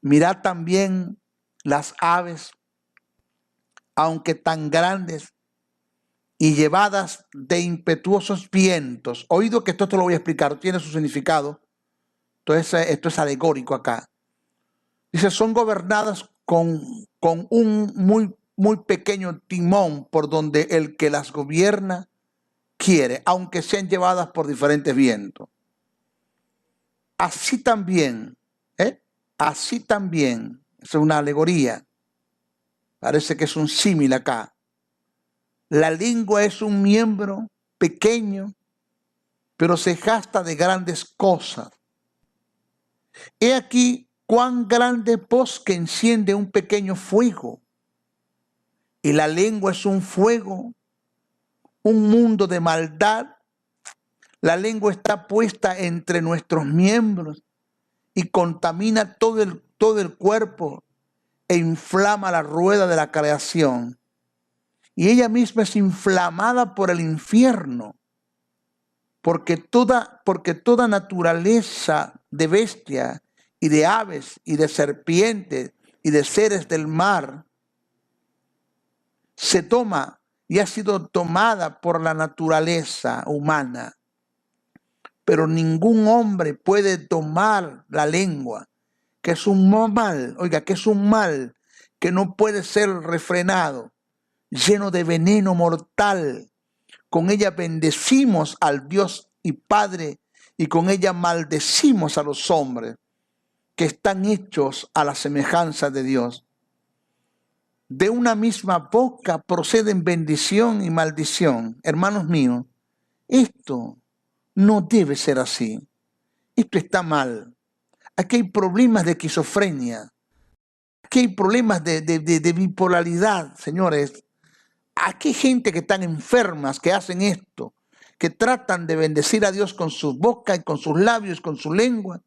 Mirad también las aves, aunque tan grandes y llevadas de impetuosos vientos. Oído que esto te lo voy a explicar, tiene su significado. Entonces esto es alegórico acá. Dice, son gobernadas con un muy pequeño timón por donde el que las gobierna quiere, aunque sean llevadas por diferentes vientos. Así también, esa es una alegoría, parece que es un símil acá. La lengua es un miembro pequeño, pero se jacta de grandes cosas. He aquí cuán grande bosque enciende un pequeño fuego, y la lengua es un fuego, un mundo de maldad. La lengua está puesta entre nuestros miembros y contamina todo el cuerpo e inflama la rueda de la creación. Y ella misma es inflamada por el infierno, porque toda naturaleza de bestia y de aves y de serpientes y de seres del mar se toma y ha sido tomada por la naturaleza humana. Pero ningún hombre puede tomar la lengua, que es un mal, que es un mal que no puede ser refrenado, lleno de veneno mortal. Con ella bendecimos al Dios y Padre, y con ella maldecimos a los hombres que están hechos a la semejanza de Dios. De una misma boca proceden bendición y maldición. Hermanos míos, esto no debe ser así. Esto está mal. Aquí hay problemas de esquizofrenia. Aquí hay problemas de bipolaridad, señores. Aquí hay gente que están enfermas, que hacen esto, que tratan de bendecir a Dios con su boca y con sus labios, con su lengua,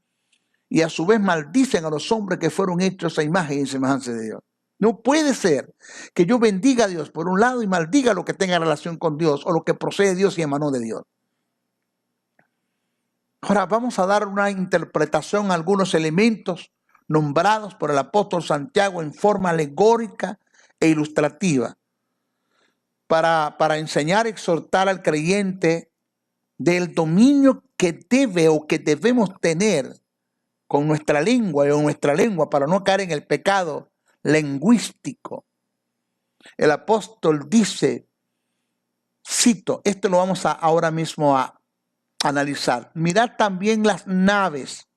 y a su vez maldicen a los hombres que fueron hechos a imagen y semejanza de Dios. No puede ser que yo bendiga a Dios por un lado y maldiga lo que tenga relación con Dios o lo que procede de Dios y emanó de Dios. Ahora vamos a dar una interpretación a algunos elementos nombrados por el apóstol Santiago en forma alegórica e ilustrativa para enseñar y exhortar al creyente del dominio que debe o que debemos tener con nuestra lengua y en nuestra lengua para no caer en el pecado lingüístico. El apóstol dice, cito, esto lo vamos ahora mismo a analizar. Mirad también las naves,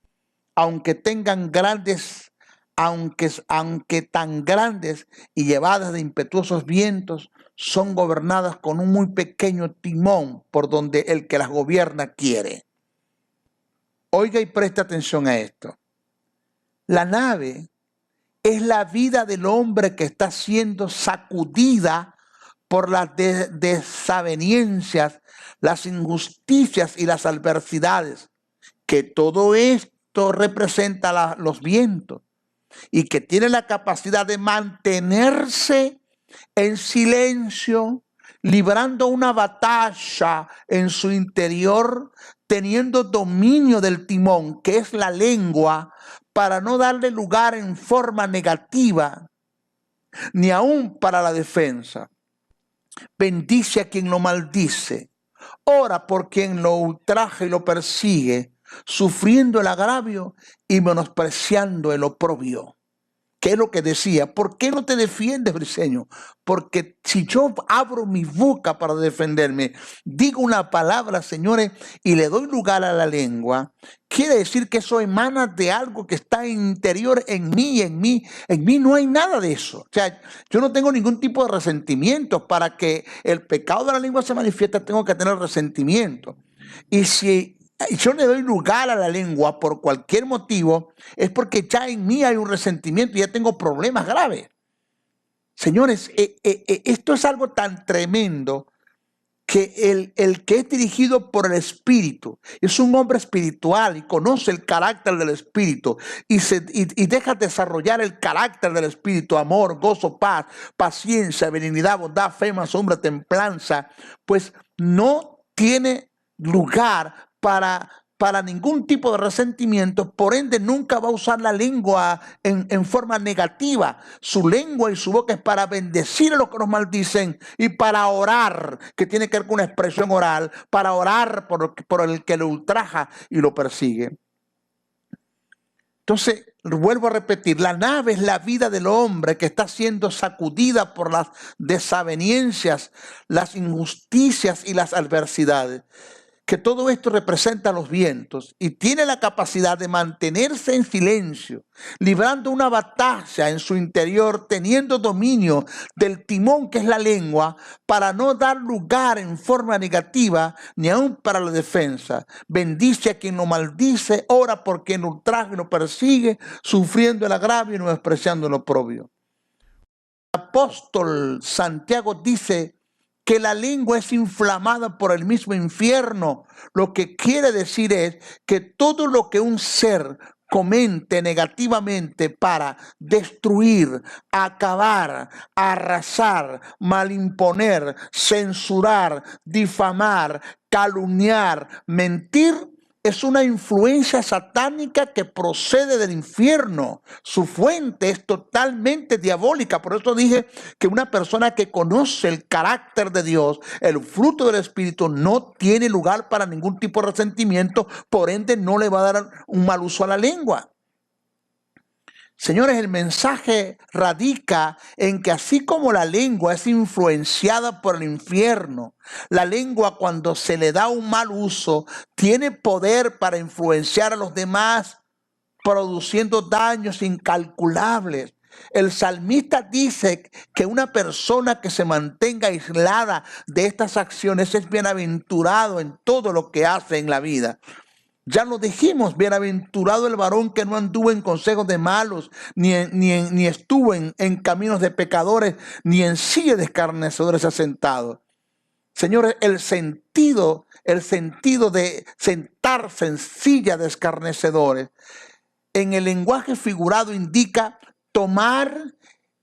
aunque tengan grandes, aunque tan grandes y llevadas de impetuosos vientos, son gobernadas con un muy pequeño timón por donde el que las gobierna quiere. Oiga y preste atención a esto. La nave es la vida del hombre que está siendo sacudida por las desavenencias, las injusticias y las adversidades, que todo esto representa los vientos y que tiene la capacidad de mantenerse en silencio, librando una batalla en su interior, teniendo dominio del timón, que es la lengua, para no darle lugar en forma negativa, ni aún para la defensa. Bendice a quien lo maldice, ora por quien lo ultraja y lo persigue, sufriendo el agravio y menospreciando el oprobio. ¿Qué es lo que decía? ¿Por qué no te defiendes, Briceño? Porque si yo abro mi boca para defenderme, digo una palabra, señores, y le doy lugar a la lengua, quiere decir que eso emana de algo que está interior en mí, en mí no hay nada de eso. O sea, yo no tengo ningún tipo de resentimiento. Para que el pecado de la lengua se manifieste, tengo que tener resentimiento. Y si yo le doy lugar a la lengua por cualquier motivo, es porque ya en mí hay un resentimiento y ya tengo problemas graves. Señores, esto es algo tan tremendo que el que es dirigido por el Espíritu es un hombre espiritual y conoce el carácter del Espíritu y deja desarrollar el carácter del Espíritu: amor, gozo, paz, paciencia, benignidad, bondad, fe, mansedumbre, templanza, pues no tiene lugar para ningún tipo de resentimiento. Por ende, nunca va a usar la lengua en forma negativa. Su lengua y su boca es para bendecir a los que nos maldicen y para orar, que tiene que ver con una expresión oral, para orar por el que lo ultraja y lo persigue. Entonces, vuelvo a repetir, la nave es la vida del hombre que está siendo sacudida por las desavenencias, las injusticias y las adversidades. Que todo esto representa los vientos y tiene la capacidad de mantenerse en silencio, librando una batalla en su interior, teniendo dominio del timón que es la lengua, para no dar lugar en forma negativa ni aún para la defensa. Bendice a quien lo maldice, ora por quien lo ultraja y lo persigue, sufriendo el agravio y no despreciando el oprobio. El apóstol Santiago dice que la lengua es inflamada por el mismo infierno. Lo que quiere decir es que todo lo que un ser comente negativamente para destruir, acabar, arrasar, malimponer, censurar, difamar, calumniar, mentir, es una influencia satánica que procede del infierno. Su fuente es totalmente diabólica. Por eso dije que una persona que conoce el carácter de Dios, el fruto del Espíritu, no tiene lugar para ningún tipo de resentimiento. Por ende, no le va a dar un mal uso a la lengua. Señores, el mensaje radica en que así como la lengua es influenciada por el infierno, la lengua, cuando se le da un mal uso, tiene poder para influenciar a los demás, produciendo daños incalculables. El salmista dice que una persona que se mantenga aislada de estas acciones es bienaventurado en todo lo que hace en la vida. Ya lo dijimos, bienaventurado el varón que no anduvo en consejos de malos, ni estuvo en caminos de pecadores, ni en silla de escarnecedores asentado. Señores, el sentido de sentarse en silla de escarnecedores, en el lenguaje figurado indica tomar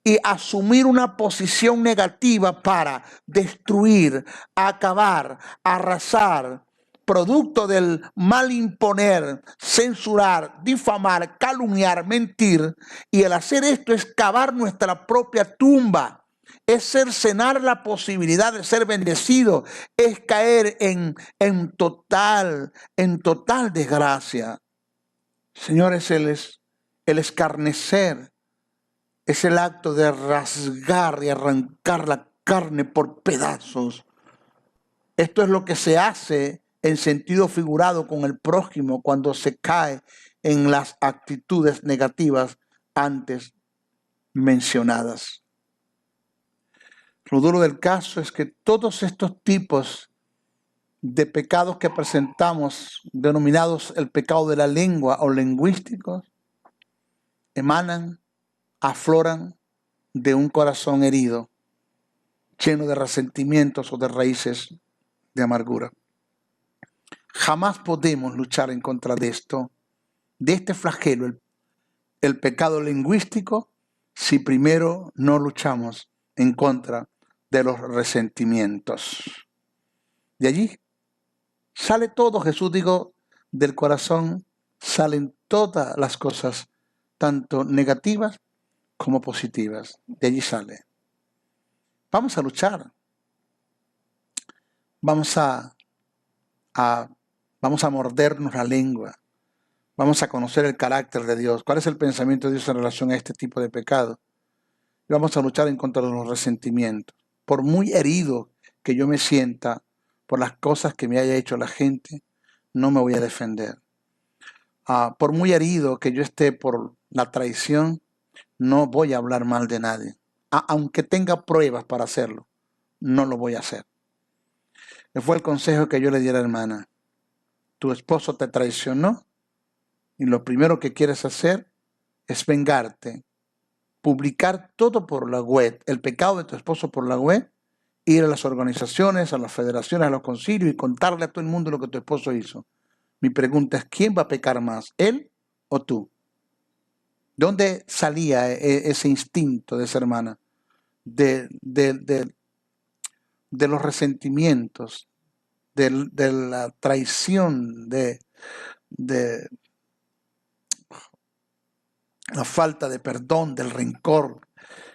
y asumir una posición negativa para destruir, acabar, arrasar, producto del mal imponer, censurar, difamar, calumniar, mentir. Y el hacer esto es cavar nuestra propia tumba, es cercenar la posibilidad de ser bendecido, es caer en total desgracia. Señores, el escarnecer es el acto de rasgar y arrancar la carne por pedazos. Esto es lo que se hace en sentido figurado con el prójimo cuando se cae en las actitudes negativas antes mencionadas. Lo duro del caso es que todos estos tipos de pecados que presentamos, denominados el pecado de la lengua o lingüísticos, emanan, afloran de un corazón herido, lleno de resentimientos o de raíces de amargura. Jamás podemos luchar en contra de esto, de este flagelo, el pecado lingüístico, si primero no luchamos en contra de los resentimientos. De allí sale todo. Jesús dijo, del corazón salen todas las cosas, tanto negativas como positivas. De allí sale. Vamos a luchar. Vamos a mordernos la lengua. Vamos a conocer el carácter de Dios. ¿Cuál es el pensamiento de Dios en relación a este tipo de pecado? Y vamos a luchar en contra de los resentimientos. Por muy herido que yo me sienta por las cosas que me haya hecho la gente, no me voy a defender. Por muy herido que yo esté por la traición, no voy a hablar mal de nadie. Aunque tenga pruebas para hacerlo, no lo voy a hacer. Ese fue el consejo que yo le di a la hermana. Tu esposo te traicionó y lo primero que quieres hacer es vengarte. Publicar todo por la web, el pecado de tu esposo por la web, ir a las organizaciones, a las federaciones, a los concilios y contarle a todo el mundo lo que tu esposo hizo. Mi pregunta es, ¿quién va a pecar más, él o tú? ¿De dónde salía ese instinto de esa hermana? De los resentimientos, de la traición, de la falta de perdón, del rencor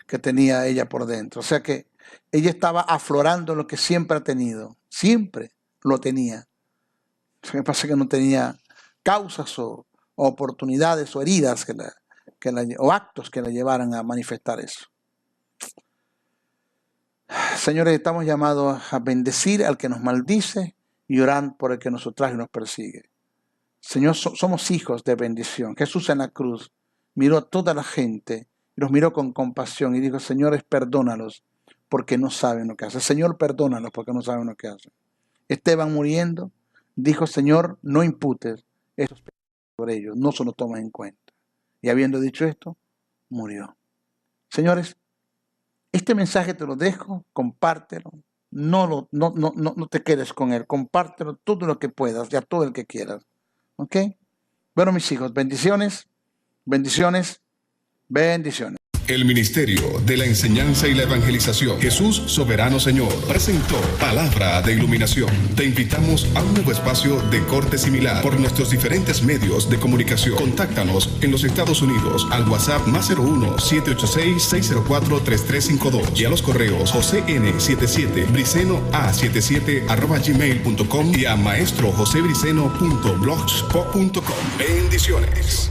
que tenía ella por dentro. O sea que ella estaba aflorando lo que siempre ha tenido. Siempre lo tenía. Lo que pasa es que no tenía causas o oportunidades o heridas o actos que la llevaran a manifestar eso. Señores, estamos llamados a bendecir al que nos maldice y orar por el que nos ultraja y nos persigue. Señor, somos hijos de bendición. Jesús en la cruz miró a toda la gente y los miró con compasión y dijo, señores, perdónalos porque no saben lo que hacen. Señor, perdónalos porque no saben lo que hacen. Esteban muriendo dijo, Señor, no imputes esos pecados sobre ellos, no se los tomes en cuenta. Y habiendo dicho esto, murió. Señores, este mensaje te lo dejo, compártelo. No te quedes con él, compártelo todo lo que puedas y a todo el que quieras. ¿Ok? Bueno, mis hijos, bendiciones. Bendiciones, bendiciones. El Ministerio de la Enseñanza y la Evangelización, Jesús Soberano Señor, presentó Palabra de Iluminación. Te invitamos a un nuevo espacio de corte similar por nuestros diferentes medios de comunicación. Contáctanos en los Estados Unidos al WhatsApp +01 786 604 3352 y a los correos jocn77briceno@gmail.com y a maestrojosebriceno.blogspot.com. Bendiciones.